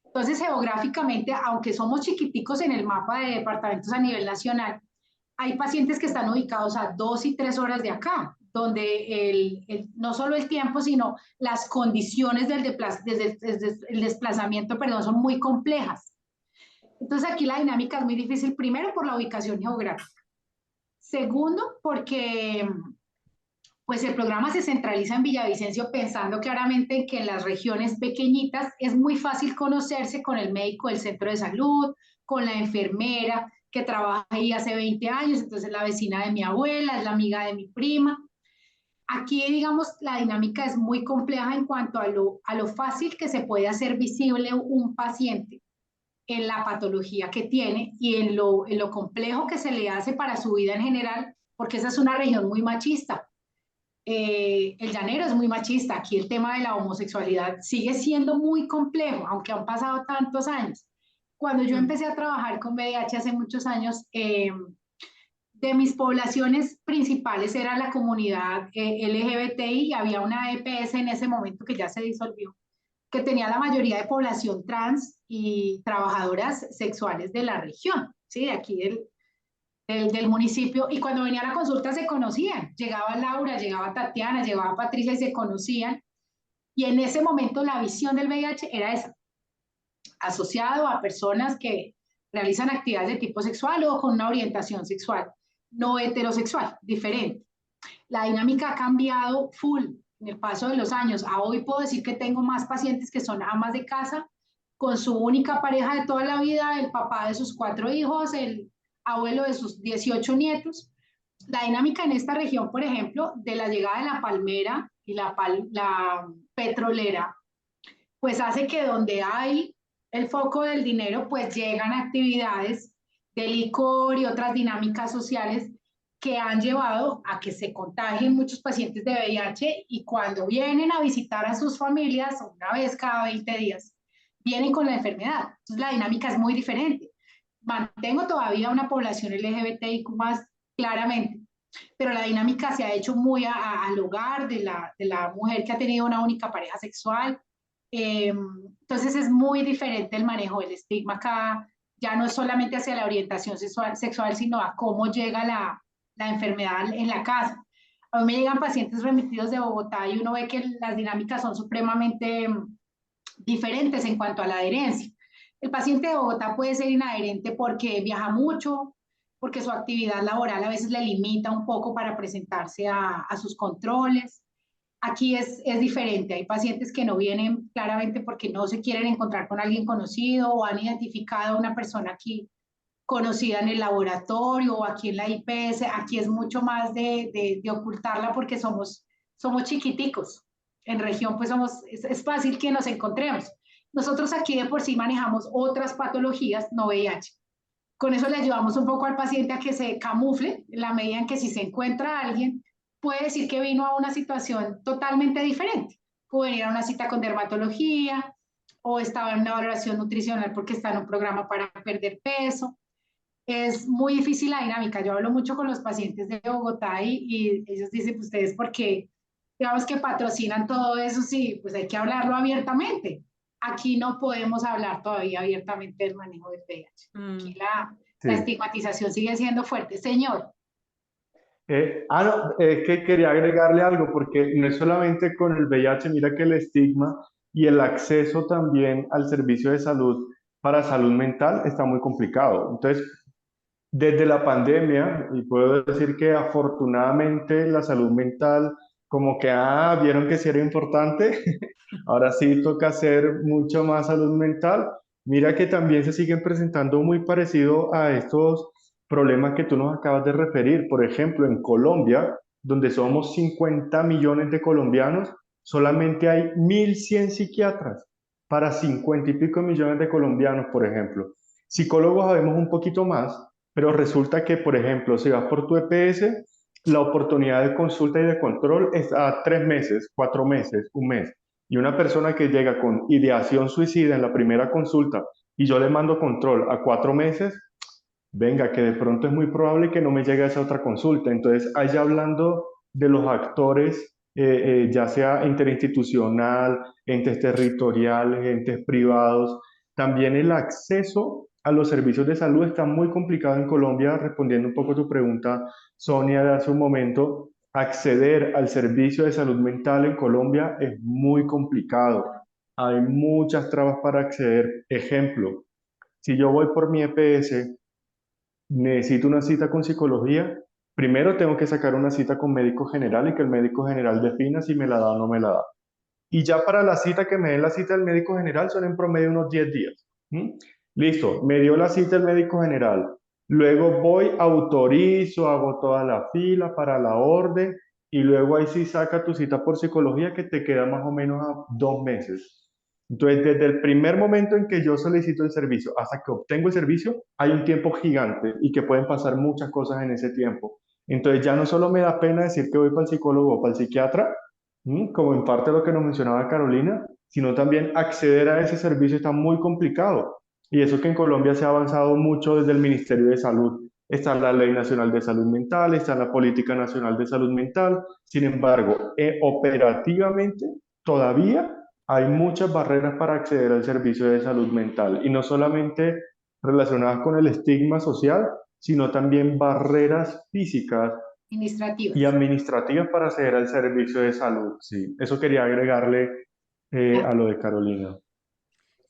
[SPEAKER 4] Entonces, geográficamente, aunque somos chiquiticos en el mapa de departamentos a nivel nacional, hay pacientes que están ubicados a 2 y 3 horas de acá, donde no solo el tiempo, sino las condiciones desde el desplazamiento, perdón, son muy complejas. Entonces, aquí la dinámica es muy difícil, primero por la ubicación geográfica. Segundo, porque pues el programa se centraliza en Villavicencio pensando claramente en que en las regiones pequeñitas es muy fácil conocerse con el médico del centro de salud, con la enfermera que trabaja ahí hace 20 años, entonces la vecina de mi abuela, es la amiga de mi prima. Aquí, digamos, la dinámica es muy compleja en cuanto a lo fácil que se puede hacer visible un paciente en la patología que tiene y en lo complejo que se le hace para su vida en general, porque esa es una región muy machista. El llanero es muy machista. Aquí el tema de la homosexualidad sigue siendo muy complejo, aunque han pasado tantos años. Cuando yo empecé a trabajar con VIH hace muchos años, de mis poblaciones principales era la comunidad LGBTI y había una EPS en ese momento que ya se disolvió, que tenía la mayoría de población trans y trabajadoras sexuales de la región, ¿sí? De aquí del municipio, y cuando venía a la consulta se conocían, llegaba Laura, llegaba Tatiana, llegaba Patricia y se conocían, y en ese momento la visión del VIH era esa, asociado a personas que realizan actividades de tipo sexual o con una orientación sexual no heterosexual, diferente. La dinámica ha cambiado full en el paso de los años. A hoy puedo decir que tengo más pacientes que son amas de casa con su única pareja de toda la vida, el papá de sus 4 hijos, el abuelo de sus 18 nietos. La dinámica en esta región, por ejemplo, de la llegada de la palmera y la petrolera, pues hace que donde hay el foco del dinero, pues llegan actividades de licor y otras dinámicas sociales que han llevado a que se contagien muchos pacientes de VIH y cuando vienen a visitar a sus familias, una vez cada 20 días, vienen con la enfermedad. Entonces la dinámica es muy diferente. Mantengo todavía una población LGBTIQ más claramente, pero la dinámica se ha hecho muy al hogar de la mujer que ha tenido una única pareja sexual. Entonces es muy diferente el manejo del estigma acá, ya no es solamente hacia la orientación sexual sino a cómo llega la enfermedad en la casa. A mí me llegan pacientes remitidos de Bogotá y uno ve que las dinámicas son supremamente diferentes en cuanto a la adherencia. El paciente de Bogotá puede ser inadherente porque viaja mucho, porque su actividad laboral a veces le limita un poco para presentarse a sus controles. Aquí es diferente. Hay pacientes que no vienen claramente porque no se quieren encontrar con alguien conocido o han identificado a una persona aquí conocida en el laboratorio o aquí en la IPS. Aquí es mucho más de ocultarla porque somos chiquiticos. En región, pues es fácil que nos encontremos. Nosotros aquí de por sí manejamos otras patologías, no VIH. Con eso le ayudamos un poco al paciente a que se camufle, en la medida en que si se encuentra a alguien, puede decir que vino a una situación totalmente diferente. Puede venir a una cita con dermatología o estaba en una valoración nutricional porque está en un programa para perder peso. Es muy difícil la dinámica. Yo hablo mucho con los pacientes de Bogotá y ellos dicen, pues, ustedes, porque digamos que patrocinan todo eso, sí, pues hay que hablarlo abiertamente. Aquí no podemos hablar todavía abiertamente del manejo del VIH. Aquí la
[SPEAKER 2] Sí.
[SPEAKER 4] estigmatización sigue siendo fuerte. Señor.
[SPEAKER 2] No, es que quería agregarle algo, porque no es solamente con el VIH, mira que el estigma y el acceso también al servicio de salud para salud mental está muy complicado. Entonces, desde la pandemia, y puedo decir que afortunadamente la salud mental, como que, vieron que sí era importante, ahora sí toca hacer mucho más salud mental. Mira que también se siguen presentando muy parecido a estos problemas que tú nos acabas de referir. Por ejemplo, en Colombia, donde somos 50 millones de colombianos, solamente hay 1.100 psiquiatras para 50 y pico millones de colombianos, por ejemplo. Psicólogos sabemos un poquito más, pero resulta que, por ejemplo, si vas por tu EPS, la oportunidad de consulta y de control es a 3 meses, 4 meses, un mes. Y una persona que llega con ideación suicida en la primera consulta y yo le mando control a 4 meses, venga, que de pronto es muy probable que no me llegue a esa otra consulta. Entonces, allá hablando de los actores, ya sea interinstitucional, entes territoriales, entes privados, también el acceso a los servicios de salud está muy complicado en Colombia, respondiendo un poco a tu pregunta, Sonia, de hace un momento. Acceder al servicio de salud mental en Colombia es muy complicado. Hay muchas trabas para acceder. Ejemplo, si yo voy por mi EPS, necesito una cita con psicología, primero tengo que sacar una cita con médico general y que el médico general defina si me la da o no me la da. Y ya para la cita que me den la cita del médico general son en promedio unos 10 días. ¿Mm? Listo, me dio la cita el médico general. Luego voy, autorizo, hago toda la fila para la orden y luego ahí sí saca tu cita por psicología que te queda más o menos a 2 meses. Entonces, desde el primer momento en que yo solicito el servicio hasta que obtengo el servicio, hay un tiempo gigante y que pueden pasar muchas cosas en ese tiempo. Entonces, ya no solo me da pena decir que voy para el psicólogo o para el psiquiatra, como en parte lo que nos mencionaba Carolina, sino también acceder a ese servicio está muy complicado. Y eso que en Colombia se ha avanzado mucho desde el Ministerio de Salud. Está la Ley Nacional de Salud Mental, está la Política Nacional de Salud Mental. Sin embargo, operativamente todavía hay muchas barreras para acceder al servicio de salud mental y no solamente relacionadas con el estigma social, sino también barreras físicas y
[SPEAKER 4] Administrativas.
[SPEAKER 2] administrativas para acceder al servicio de salud. Sí, eso quería agregarle a lo de Carolina.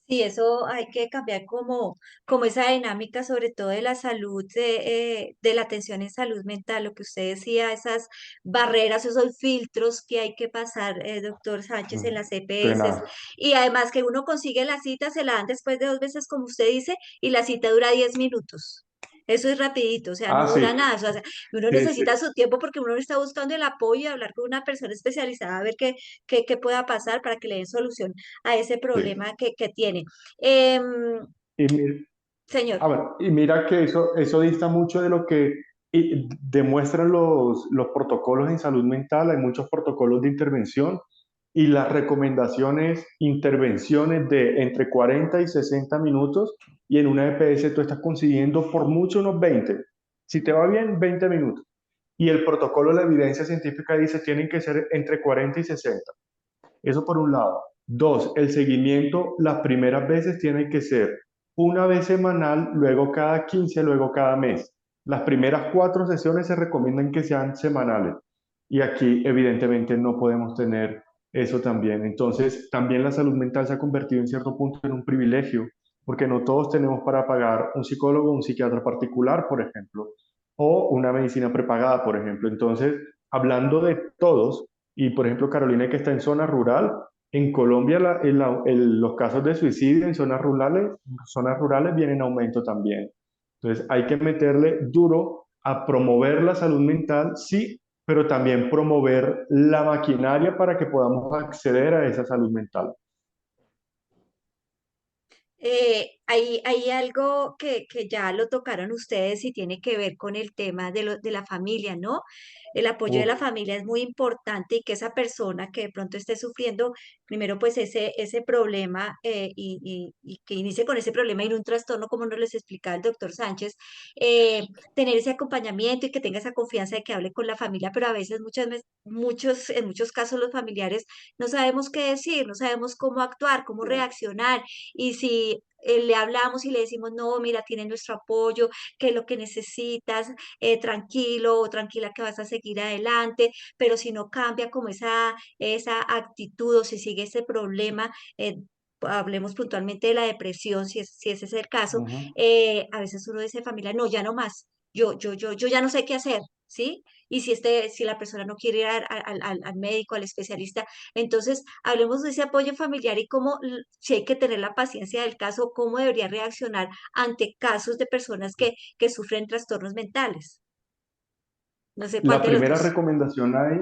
[SPEAKER 1] Sí, eso hay que cambiar como esa dinámica, sobre todo de la salud, de la atención en salud mental, lo que usted decía, esas barreras, esos filtros que hay que pasar, doctor Sánchez, en las EPS.
[SPEAKER 2] Tenaz.
[SPEAKER 1] Y además que uno consigue la cita, se la dan después de 2 veces, como usted dice, y la cita dura 10 minutos. Eso es rapidito, o sea, no
[SPEAKER 2] Sí,
[SPEAKER 1] dura nada. O sea, uno
[SPEAKER 2] sí, sí,
[SPEAKER 1] necesita su tiempo porque uno está buscando el apoyo y hablar con una persona especializada a ver qué pueda pasar para que le den solución a ese
[SPEAKER 2] sí.
[SPEAKER 1] problema que tiene. Em,
[SPEAKER 2] Y, mi-
[SPEAKER 1] Señor.
[SPEAKER 2] y mira que eso dista mucho de lo que demuestran los protocolos en salud mental. Hay muchos protocolos de intervención y las recomendaciones, intervenciones de entre 40 y 60 minutos y en una EPS tú estás consiguiendo por mucho unos 20. Si te va bien, 20 minutos. Y el protocolo, la evidencia científica dice tienen que ser entre 40 y 60. Eso por un lado. Dos, el seguimiento las primeras veces tiene que ser una vez semanal, luego cada 15, luego cada mes. Las primeras 4 sesiones se recomiendan que sean semanales. Y aquí evidentemente no podemos tener eso también. Entonces, también la salud mental se ha convertido en cierto punto en un privilegio, porque no todos tenemos para pagar un psicólogo, un psiquiatra particular, por ejemplo, o una medicina prepagada, por ejemplo. Entonces, hablando de todos, y por ejemplo Carolina que está en zona rural, en Colombia los casos de suicidio en zonas rurales vienen en aumento también. Entonces hay que meterle duro a promover la salud mental, sí, pero también promover la maquinaria para que podamos acceder a esa salud mental.
[SPEAKER 1] Hay algo que ya lo tocaron ustedes y tiene que ver con el tema de la familia, ¿no? El apoyo de
[SPEAKER 2] Uf,
[SPEAKER 1] la familia es muy importante y que esa persona que de pronto esté sufriendo, primero pues ese problema y que inicie con ese problema y no un trastorno como nos les explicaba el doctor Sánchez, tener ese acompañamiento y que tenga esa confianza de que hable con la familia, pero a veces en muchos casos los familiares no sabemos qué decir, no sabemos cómo actuar, cómo reaccionar y si le hablamos y le decimos, no, mira, tienes nuestro apoyo, que es lo que necesitas, tranquilo o tranquila que vas a seguir adelante, pero si no cambia como esa actitud o si sigue ese problema, hablemos puntualmente de la depresión, si ese es el caso,
[SPEAKER 2] ujú.
[SPEAKER 1] a veces uno dice, familia, no, ya no más, yo ya no sé qué hacer, ¿sí? Y si la persona no quiere ir al médico, al especialista, entonces, hablemos de ese apoyo familiar y cómo, si hay que tener la paciencia del caso, cómo debería reaccionar ante casos de personas que sufren trastornos mentales. No sé cuál
[SPEAKER 2] La
[SPEAKER 1] de los
[SPEAKER 2] primera
[SPEAKER 1] dos.
[SPEAKER 2] recomendación ahí,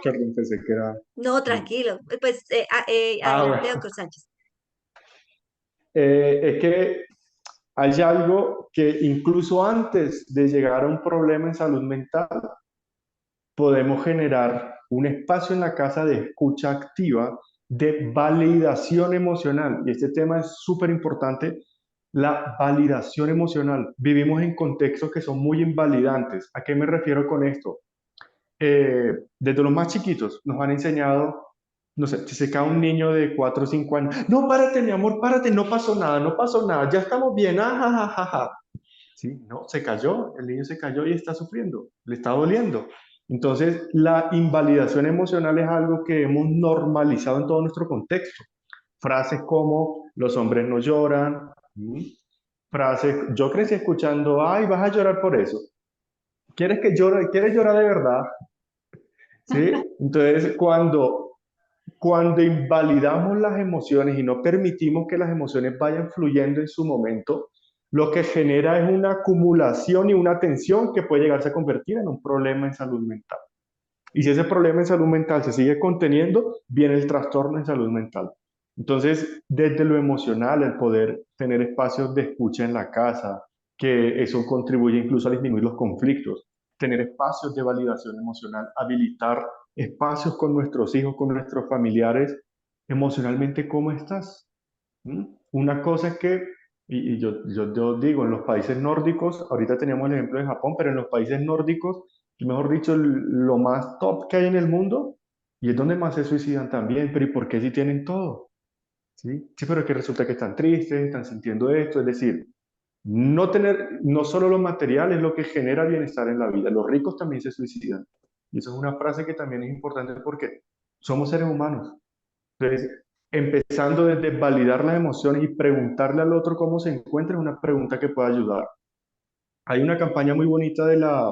[SPEAKER 2] perdón, pensé que era...
[SPEAKER 1] No,
[SPEAKER 2] no.
[SPEAKER 1] tranquilo. Pues adelante,
[SPEAKER 2] Bueno.
[SPEAKER 1] doctor Sánchez.
[SPEAKER 2] Es que hay algo que incluso antes de llegar a un problema en salud mental, podemos generar un espacio en la casa de escucha activa, de validación emocional. Y este tema es súper importante, la validación emocional. Vivimos en contextos que son muy invalidantes. ¿A qué me refiero con esto? Desde los más chiquitos nos han enseñado, no sé, si se cae un niño de 4 o 5 años, no, párate, mi amor, párate, no pasó nada, no pasó nada, ya estamos bien, ah. Sí, no, se cayó, el niño se cayó y está sufriendo, le está doliendo. Entonces, la invalidación emocional es algo que hemos normalizado en todo nuestro contexto. Frases como los hombres no lloran, frases, yo crecí escuchando, ay, vas a llorar por eso. ¿Quieres que llore? ¿Quieres llorar de verdad? ¿Sí? Entonces, cuando invalidamos las emociones y no permitimos que las emociones vayan fluyendo en su momento, lo que genera es una acumulación y una tensión que puede llegarse a convertir en un problema en salud mental. Y si ese problema en salud mental se sigue conteniendo, viene el trastorno en salud mental. Entonces, desde lo emocional, el poder tener espacios de escucha en la casa, que eso contribuye incluso a disminuir los conflictos, tener espacios de validación emocional, habilitar espacios con nuestros hijos, con nuestros familiares, emocionalmente, ¿cómo estás? ¿Mm? Una cosa es que, yo digo, en los países nórdicos, ahorita teníamos el ejemplo de Japón, pero en los países nórdicos, y mejor dicho, lo más top que hay en el mundo, y es donde más se suicidan también, pero ¿y por qué si tienen todo? ¿Sí? Sí, pero es que resulta que están tristes, están sintiendo esto, es decir, no solo lo material es lo que genera bienestar en la vida, los ricos también se suicidan. Y eso es una frase que también es importante porque somos seres humanos. Entonces, empezando desde validar las emociones y preguntarle al otro cómo se encuentra es una pregunta que puede ayudar. Hay una campaña muy bonita de la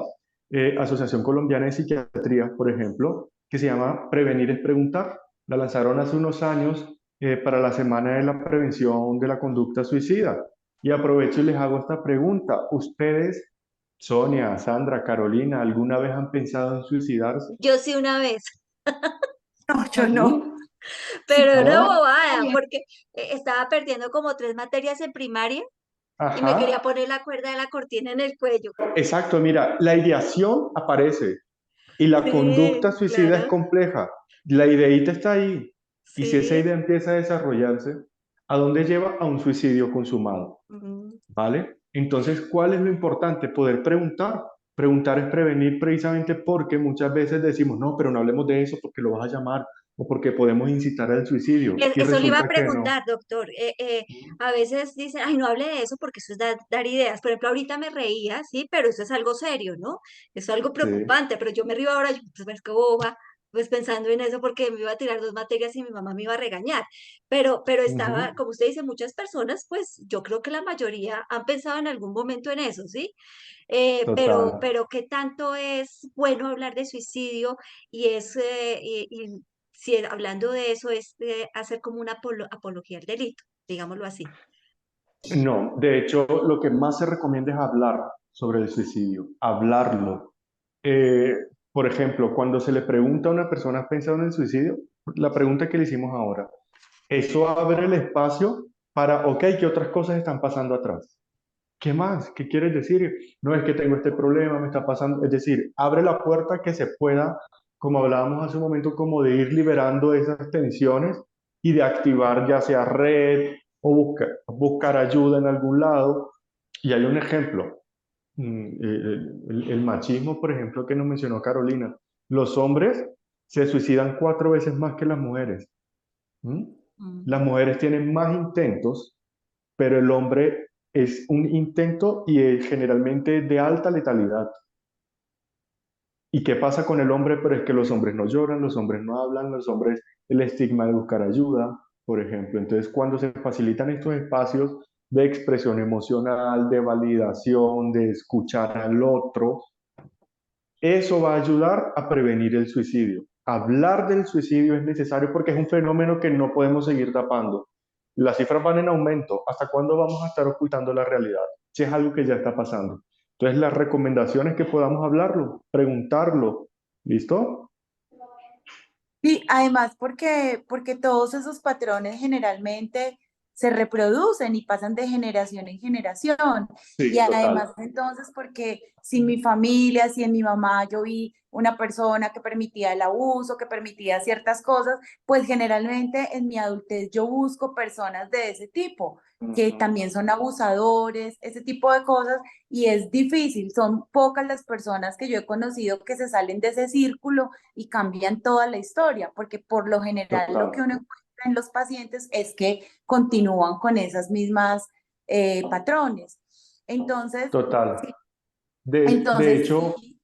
[SPEAKER 2] Asociación Colombiana de Psiquiatría, por ejemplo, que se llama Prevenir es Preguntar. La lanzaron hace unos años para la Semana de la Prevención de la Conducta Suicida. Y aprovecho y les hago esta pregunta. ¿Ustedes, Sonia, Sandra, Carolina, alguna vez han pensado en suicidarse?
[SPEAKER 1] Yo sí una vez,
[SPEAKER 3] No, yo no. Sí,
[SPEAKER 1] pero una
[SPEAKER 2] ¿No?
[SPEAKER 1] bobada, porque estaba perdiendo como 3 materias en primaria y me quería
[SPEAKER 2] Ajá.
[SPEAKER 1] poner la cuerda de la cortina en el cuello.
[SPEAKER 2] Exacto, mira, la ideación aparece y la conducta
[SPEAKER 1] Sí,
[SPEAKER 2] suicida es
[SPEAKER 1] claro,
[SPEAKER 2] compleja. La ideita está ahí. Y si esa
[SPEAKER 1] sí.
[SPEAKER 2] idea empieza a desarrollarse, ¿a dónde lleva? A un suicidio consumado,
[SPEAKER 1] Ujú.
[SPEAKER 2] ¿vale? Entonces, ¿cuál es lo importante? Poder preguntar. Preguntar es prevenir precisamente porque muchas veces decimos, no, pero no hablemos de eso porque lo vas a llamar o porque podemos incitar al suicidio. Y
[SPEAKER 1] Eso le iba a
[SPEAKER 2] resulta que no.
[SPEAKER 1] preguntar, doctor. A veces dicen, ay, no hable de eso porque eso es dar ideas. Por ejemplo, ahorita me reía, sí, pero eso es algo serio, ¿no? Eso es algo
[SPEAKER 2] Sí.
[SPEAKER 1] preocupante, pero yo me río ahora, yo, pues, qué boba. pues pensando en eso porque me iba a tirar 2 materias y mi mamá me iba a regañar. Pero estaba,
[SPEAKER 2] Ujú,
[SPEAKER 1] como usted dice, muchas personas, pues yo creo que la mayoría han pensado en algún momento en eso, ¿sí?
[SPEAKER 2] total.
[SPEAKER 1] Pero ¿qué tanto es bueno hablar de suicidio? Y es, y si hablando de eso, es hacer como una apología al delito, digámoslo así.
[SPEAKER 2] No, de hecho, lo que más se recomienda es hablar sobre el suicidio, hablarlo. Eh, por ejemplo, cuando se le pregunta a una persona, ¿has pensado en el suicidio? La pregunta que le hicimos ahora, eso abre el espacio para, ok, ¿qué otras cosas están pasando atrás? ¿Qué más? ¿Qué quieres decir? No es que tengo este problema, me está pasando. Es decir, abre la puerta que se pueda, como hablábamos hace un momento, como de ir liberando esas tensiones y de activar ya sea red o buscar ayuda en algún lado. Y hay un ejemplo, el machismo, por ejemplo, que nos mencionó Carolina. Los hombres se suicidan 4 veces más que las mujeres. ¿Mm? Las
[SPEAKER 1] Ujú.
[SPEAKER 2] mujeres tienen más intentos, pero el hombre es un intento y es generalmente de alta letalidad. ¿Y qué pasa con el hombre? Pero es que los hombres no lloran, los hombres no hablan, los hombres, el estigma de buscar ayuda, por ejemplo. Entonces, cuando se facilitan estos espacios de expresión emocional, de validación, de escuchar al otro, eso va a ayudar a prevenir el suicidio. Hablar del suicidio es necesario porque es un fenómeno que no podemos seguir tapando. Las cifras van en aumento. ¿Hasta cuándo vamos a estar ocultando la realidad? Si es algo que ya está pasando. Entonces, las recomendaciones que podamos hablarlo, preguntarlo. ¿Listo?
[SPEAKER 3] Y además porque todos esos patrones generalmente se reproducen y pasan de generación en generación. Y
[SPEAKER 2] Sí,
[SPEAKER 3] además
[SPEAKER 2] total.
[SPEAKER 3] entonces porque si en mi familia, si en mi mamá yo vi una persona que permitía el abuso, que permitía ciertas cosas, pues generalmente en mi adultez yo busco personas de ese tipo, que
[SPEAKER 2] Ujú.
[SPEAKER 3] también son abusadores, ese tipo de cosas, y es difícil, son pocas las personas que yo he conocido que se salen de ese círculo y cambian toda la historia, porque por lo general lo que
[SPEAKER 2] Total.
[SPEAKER 3] uno encuentra en los pacientes es que continúan con esas mismas patrones. Entonces,
[SPEAKER 2] Total.
[SPEAKER 3] sí,
[SPEAKER 2] De
[SPEAKER 3] entonces
[SPEAKER 2] hecho,
[SPEAKER 3] sí,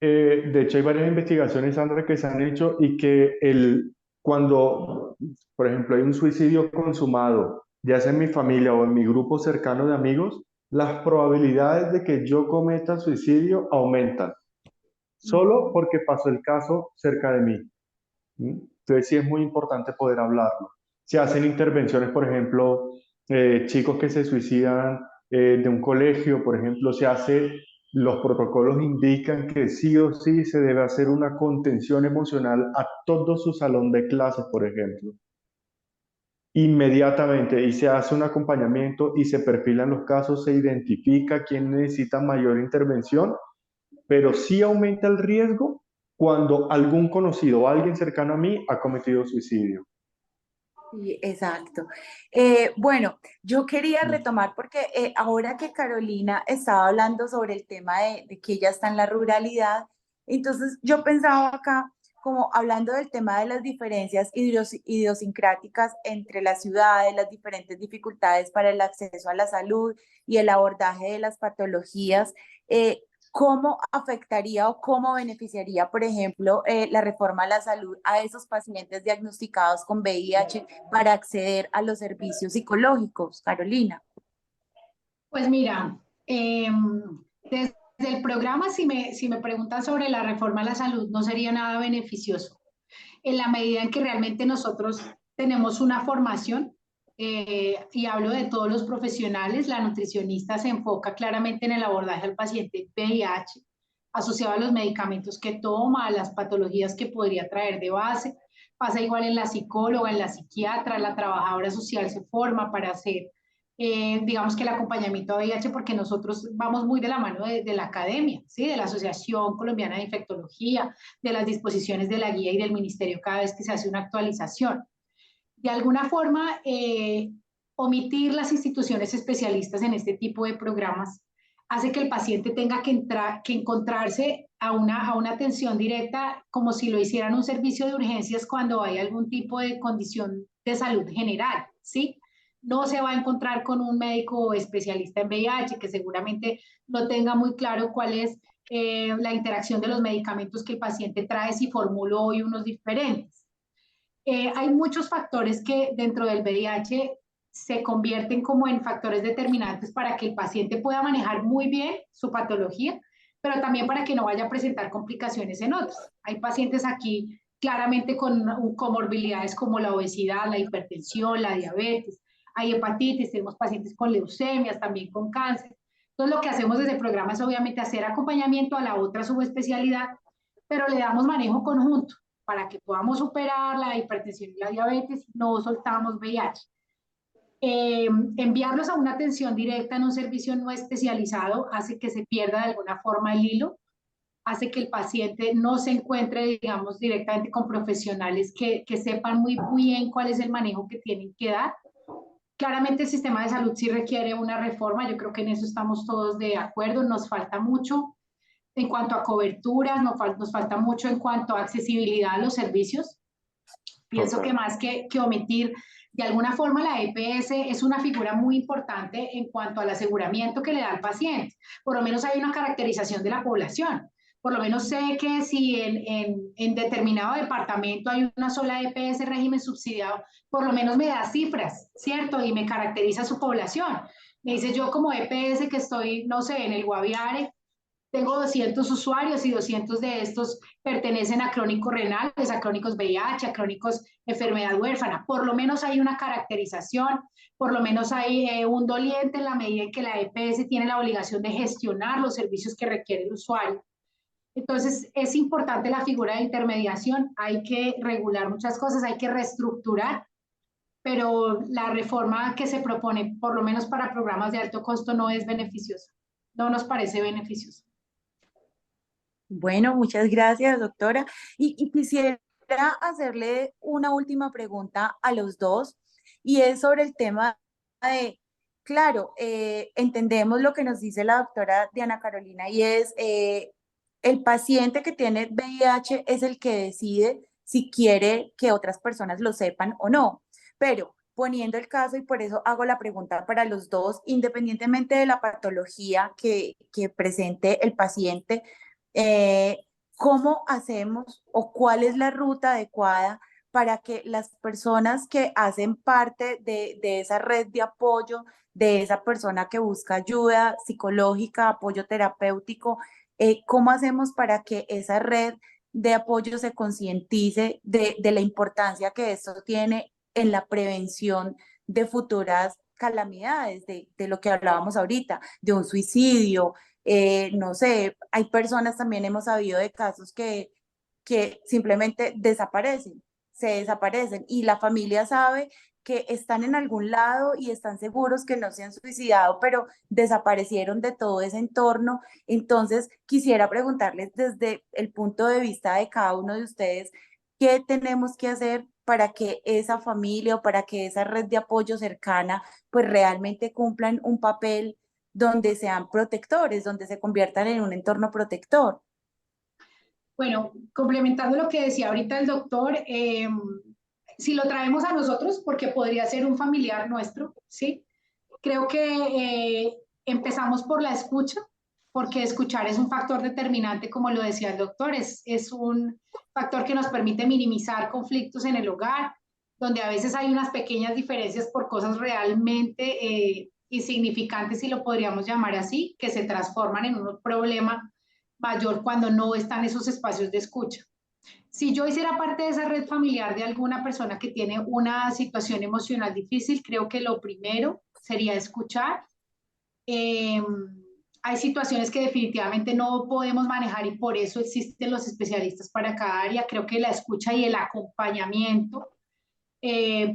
[SPEAKER 2] hay varias investigaciones, Sandra, que se han hecho y que cuando, por ejemplo, hay un suicidio consumado, ya sea en mi familia o en mi grupo cercano de amigos, las probabilidades de que yo cometa suicidio aumentan, solo
[SPEAKER 3] ujú.
[SPEAKER 2] porque pasó el caso cerca de mí. ¿Mm? Entonces sí es muy importante poder hablarlo. Se hacen intervenciones, por ejemplo, chicos que se suicidan de un colegio, por ejemplo, los protocolos indican que sí o sí se debe hacer una contención emocional a todo su salón de clases, por ejemplo. Inmediatamente, y se hace un acompañamiento y se perfilan los casos, se identifica quién necesita mayor intervención, pero sí aumenta el riesgo cuando algún conocido o alguien cercano a mí ha cometido suicidio.
[SPEAKER 3] Sí, exacto. Bueno, yo quería retomar porque ahora que Carolina estaba hablando sobre el tema de que ella está en la ruralidad, entonces yo pensaba acá como hablando del tema de las diferencias idiosincráticas entre las ciudades, las diferentes dificultades para el acceso a la salud y el abordaje de las patologías. ¿Cómo afectaría o cómo beneficiaría, por ejemplo, la reforma a la salud a esos pacientes diagnosticados con VIH para acceder a los servicios psicológicos, Carolina?
[SPEAKER 4] Pues mira, desde el programa, si me preguntan sobre la reforma a la salud, no sería nada beneficioso en la medida en que realmente nosotros tenemos una formación, y hablo de todos los profesionales, la nutricionista se enfoca claramente en el abordaje al paciente VIH, asociado a los medicamentos que toma, a las patologías que podría traer de base. Pasa igual en la psicóloga, en la psiquiatra, la trabajadora social se forma para hacer, digamos que el acompañamiento a VIH, porque nosotros vamos muy de la mano de la academia, ¿sí? De la Asociación Colombiana de Infectología, de las disposiciones de la guía y del ministerio cada vez que se hace una actualización. De alguna forma, omitir las instituciones especialistas en este tipo de programas hace que el paciente tenga que encontrarse a una atención directa como si lo hicieran un servicio de urgencias cuando hay algún tipo de condición de salud general, ¿sí? No se va a encontrar con un médico especialista en VIH que seguramente no tenga muy claro cuál es la interacción de los medicamentos que el paciente trae, si formulo hoy unos diferentes. Hay muchos factores que dentro del VIH se convierten como en factores determinantes para que el paciente pueda manejar muy bien su patología, pero también para que no vaya a presentar complicaciones en otros. Hay pacientes aquí claramente con comorbilidades como la obesidad, la hipertensión, la diabetes, hay hepatitis, tenemos pacientes con leucemias, también con cáncer. Entonces lo que hacemos desde el programa es obviamente hacer acompañamiento a la otra subespecialidad, pero le damos manejo conjunto para que podamos superar la hipertensión y la diabetes, no soltamos VIH. Enviarlos a una atención directa en un servicio no especializado hace que se pierda de alguna forma el hilo, hace que el paciente no se encuentre, digamos, directamente con profesionales que sepan muy bien cuál es el manejo que tienen que dar. Claramente el sistema de salud sí requiere una reforma, yo creo que en eso estamos todos de acuerdo, nos falta mucho en cuanto a coberturas, nos falta mucho en cuanto a accesibilidad a los servicios. Pienso que más que omitir, de alguna forma la EPS es una figura muy importante en cuanto al aseguramiento que le da al paciente. Por lo menos hay una caracterización de la población. Por lo menos sé que si en determinado departamento hay una sola EPS régimen subsidiado, por lo menos me da cifras, ¿cierto? Y me caracteriza su población. Me dice yo como EPS que estoy, no sé, en el Guaviare, tengo 200 usuarios y 200 de estos pertenecen a crónicos renales, a crónicos VIH, a crónicos enfermedad huérfana. Por lo menos hay una caracterización, por lo menos hay un doliente en la medida en que la EPS tiene la obligación de gestionar los servicios que requiere el usuario. Entonces, es importante la figura de intermediación, hay que regular muchas cosas, hay que reestructurar, pero la reforma que se propone, por lo menos para programas de alto costo, no es beneficiosa, no nos parece beneficiosa.
[SPEAKER 3] Bueno, muchas gracias, doctora. Y quisiera hacerle una última pregunta a los dos, y es sobre el tema de, claro, entendemos lo que nos dice la doctora Diana Carolina, y es el paciente que tiene VIH es el que decide si quiere que otras personas lo sepan o no. Pero poniendo el caso, y por eso hago la pregunta para los dos, independientemente de la patología que presente el paciente, ¿cómo hacemos o cuál es la ruta adecuada para que las personas que hacen parte de esa red de apoyo, de esa persona que busca ayuda psicológica, apoyo terapéutico, cómo hacemos para que esa red de apoyo se concientice de la importancia que esto tiene en la prevención de futuras calamidades, de lo que hablábamos ahorita, de un suicidio? No sé, hay personas, también hemos sabido de casos que simplemente desaparecen, se desaparecen, y la familia sabe que están en algún lado y están seguros que no se han suicidado, pero desaparecieron de todo ese entorno. Entonces, quisiera preguntarles desde el punto de vista de cada uno de ustedes, ¿qué tenemos que hacer para que esa familia o para que esa red de apoyo cercana pues realmente cumplan un papel donde sean protectores, donde se conviertan en un entorno protector?
[SPEAKER 4] Bueno, complementando lo que decía ahorita el doctor, si lo traemos a nosotros, porque podría ser un familiar nuestro, ¿sí? Creo que empezamos por la escucha, porque escuchar es un factor determinante, como lo decía el doctor, es un factor que nos permite minimizar conflictos en el hogar, donde a veces hay unas pequeñas diferencias por cosas realmente insignificantes, si lo podríamos llamar así, que se transforman en un problema mayor cuando no están esos espacios de escucha. Si yo hiciera parte de esa red familiar de alguna persona que tiene una situación emocional difícil, creo que lo primero sería escuchar. Eh, Hay situaciones que definitivamente no podemos manejar y por eso existen los especialistas para cada área. Creo que la escucha y el acompañamiento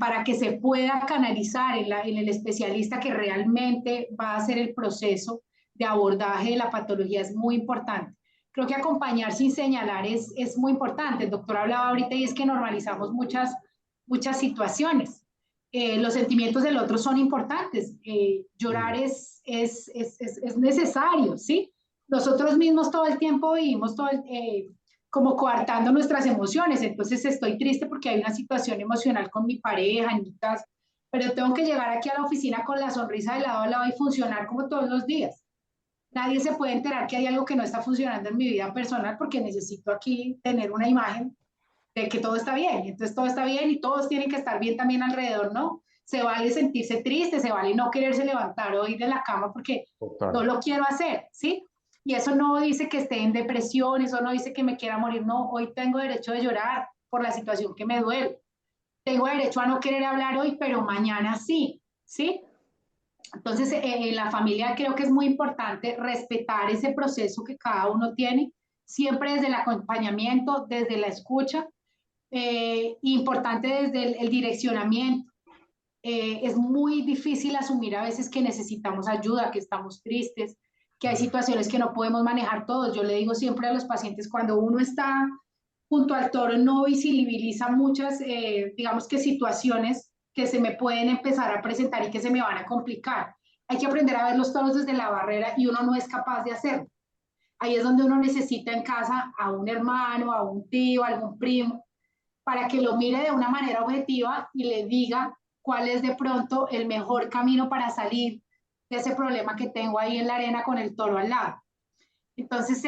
[SPEAKER 4] para que se pueda canalizar en el especialista que realmente va a hacer el proceso de abordaje de la patología es muy importante. Creo que acompañar sin señalar es muy importante. El doctor hablaba ahorita y es que normalizamos muchas situaciones. Los sentimientos del otro son importantes. Llorar es necesario, ¿sí? Nosotros mismos todo el tiempo vivimos como coartando nuestras emociones. Entonces estoy triste porque hay una situación emocional con mi pareja, en mi casa, pero tengo que llegar aquí a la oficina con la sonrisa de lado a lado y funcionar como todos los días. Nadie se puede enterar que hay algo que no está funcionando en mi vida personal porque necesito aquí tener una imagen de que todo está bien. Entonces todo está bien y todos tienen que estar bien también alrededor, ¿no? Se vale sentirse triste, se vale no quererse levantar o ir de la cama porque no
[SPEAKER 2] Total.
[SPEAKER 4] lo quiero hacer, ¿sí? Y eso no dice que esté en depresión, eso no dice que me quiera morir, no, hoy tengo derecho de llorar por la situación que me duele. Tengo derecho a no querer hablar hoy, pero mañana sí, ¿sí? Entonces, en la familia creo que es muy importante respetar ese proceso que cada uno tiene, siempre desde el acompañamiento, desde la escucha, importante desde el direccionamiento. Es muy difícil asumir a veces que necesitamos ayuda, que estamos tristes, que hay situaciones que no podemos manejar todos. Yo le digo siempre a los pacientes, cuando uno está junto al toro, no visibiliza muchas, digamos que situaciones que se me pueden empezar a presentar y que se me van a complicar. Hay que aprender a ver los toros desde la barrera y uno no es capaz de hacerlo. Ahí es donde uno necesita en casa a un hermano, a un tío, a algún primo, para que lo mire de una manera objetiva y le diga cuál es de pronto el mejor camino para salir de ese problema que tengo ahí en la arena con el toro al lado. Entonces,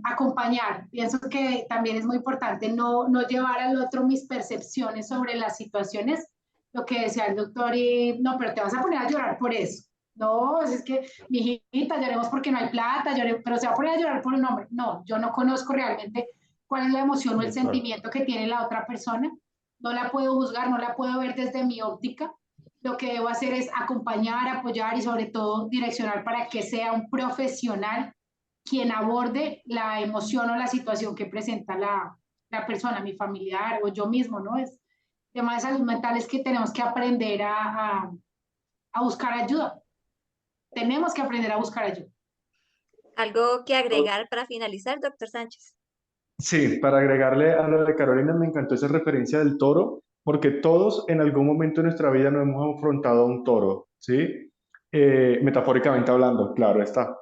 [SPEAKER 4] acompañar, pienso que también es muy importante no llevar al otro mis percepciones sobre las situaciones, lo que decía el doctor, y no, pero te vas a poner a llorar por eso. No, es que, mi hijita, lloremos porque no hay plata, pero se va a poner a llorar por un hombre. No, yo no conozco realmente cuál es la emoción o el
[SPEAKER 2] Exacto.
[SPEAKER 4] sentimiento que tiene la otra persona. No la puedo juzgar, no la puedo ver desde mi óptica. Lo que debo hacer es acompañar, apoyar y sobre todo direccionar para que sea un profesional quien aborde la emoción o la situación que presenta la persona, mi familiar o yo mismo, ¿no? Es tema de salud mental es que tenemos que aprender a buscar ayuda. Tenemos que aprender a buscar ayuda.
[SPEAKER 1] ¿Algo que agregar para finalizar, doctor Sánchez?
[SPEAKER 2] Sí, para agregarle a lo de Carolina, me encantó esa referencia del toro, porque todos en algún momento de nuestra vida nos hemos enfrentado a un toro, ¿sí? Metafóricamente hablando, claro está.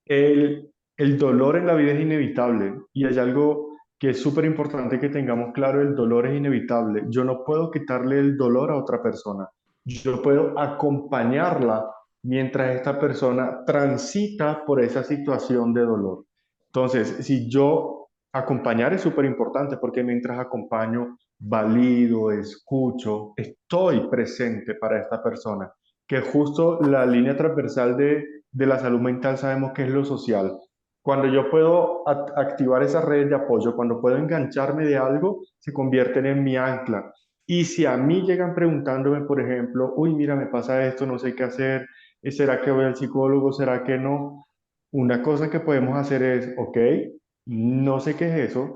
[SPEAKER 2] El dolor en la vida es inevitable y hay algo que es súper importante que tengamos claro, el dolor es inevitable. Yo no puedo quitarle el dolor a otra persona. Yo puedo acompañarla mientras esta persona transita por esa situación de dolor. Entonces, si yo acompañar es súper importante porque mientras acompaño, valido, escucho, estoy presente para esta persona, que justo la línea transversal de la salud mental sabemos que es lo social. Cuando yo puedo activar esa red de apoyo, cuando puedo engancharme de algo, se convierten en mi ancla. Y si a mí llegan preguntándome, por ejemplo, uy, mira, me pasa esto, no sé qué hacer, ¿será que voy al psicólogo? ¿Será que no? Una cosa que podemos hacer es, ok, no sé qué es eso,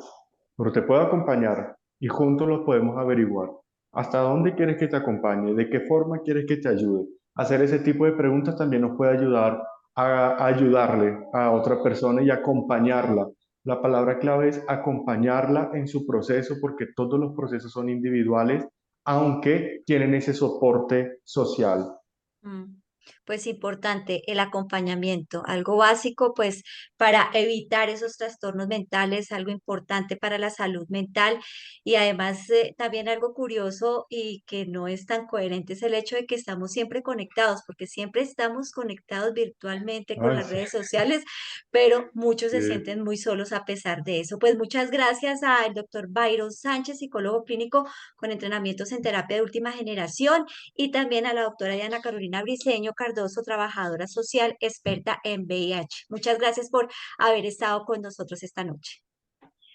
[SPEAKER 2] pero te puedo acompañar y juntos lo podemos averiguar. ¿Hasta dónde quieres que te acompañe? ¿De qué forma quieres que te ayude? Hacer ese tipo de preguntas también nos puede ayudar a ayudarle a otra persona y acompañarla. La palabra clave es acompañarla en su proceso porque todos los procesos son individuales, aunque tienen ese soporte social.
[SPEAKER 1] Mm, Pues importante el acompañamiento, algo básico pues para evitar esos trastornos mentales, algo importante para la salud mental y además también algo curioso y que no es tan coherente es el hecho de que estamos siempre conectados, porque siempre estamos conectados virtualmente con
[SPEAKER 2] Ay,
[SPEAKER 1] las
[SPEAKER 2] sí,
[SPEAKER 1] redes sociales, pero muchos se
[SPEAKER 2] sí.
[SPEAKER 1] sienten muy solos a pesar de eso. Pues muchas gracias al doctor Byron Sánchez, psicólogo clínico con entrenamientos en terapia de última generación y también a la doctora Diana Carolina Briceño Cardoso, trabajadora social experta en VIH. Muchas gracias por haber estado con nosotros esta noche.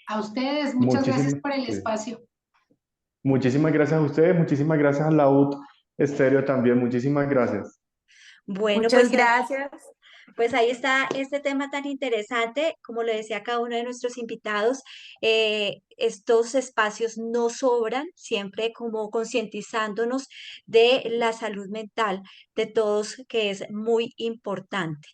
[SPEAKER 4] A ustedes, muchas gracias
[SPEAKER 2] Muchísimas,
[SPEAKER 4] por el
[SPEAKER 2] sí.
[SPEAKER 4] espacio.
[SPEAKER 2] Muchísimas gracias a ustedes, muchísimas gracias a la UT Estéreo también, muchísimas gracias.
[SPEAKER 1] Bueno,
[SPEAKER 3] Muchas
[SPEAKER 1] pues
[SPEAKER 3] gracias.
[SPEAKER 1] Pues ahí está este tema tan interesante, como lo decía cada uno de nuestros invitados, estos espacios no sobran, siempre como concientizándonos de la salud mental de todos, que es muy importante.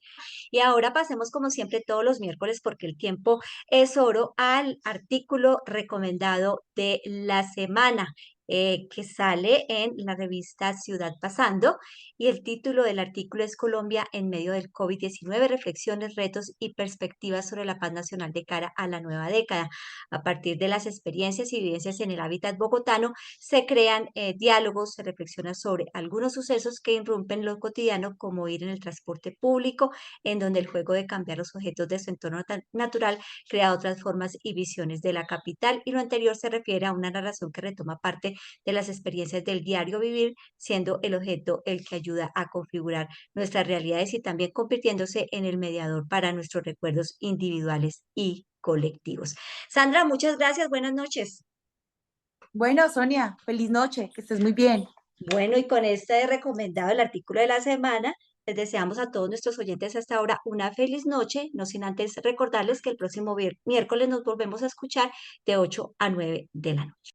[SPEAKER 1] Y ahora pasemos como siempre todos los miércoles, porque el tiempo es oro, al artículo recomendado de la semana. que sale en la revista Ciudad Pasando, y el título del artículo es Colombia en medio del COVID-19, reflexiones, retos y perspectivas sobre la paz nacional de cara a la nueva década. A partir de las experiencias y vivencias en el hábitat bogotano, se crean diálogos, se reflexiona sobre algunos sucesos que irrumpen lo cotidiano, como ir en el transporte público, en donde el juego de cambiar los objetos de su entorno natural crea otras formas y visiones de la capital, y lo anterior se refiere a una narración que retoma parte de las experiencias del diario vivir, siendo el objeto el que ayuda a configurar nuestras realidades y también convirtiéndose en el mediador para nuestros recuerdos individuales y colectivos. Sandra, muchas gracias, buenas noches.
[SPEAKER 3] Bueno, Sonia, feliz noche, que estés muy bien.
[SPEAKER 1] Bueno, y con este recomendado el artículo de la semana, les deseamos a todos nuestros oyentes hasta ahora una feliz noche, no sin antes recordarles que el próximo miércoles nos volvemos a escuchar de 8 a 9 de la noche.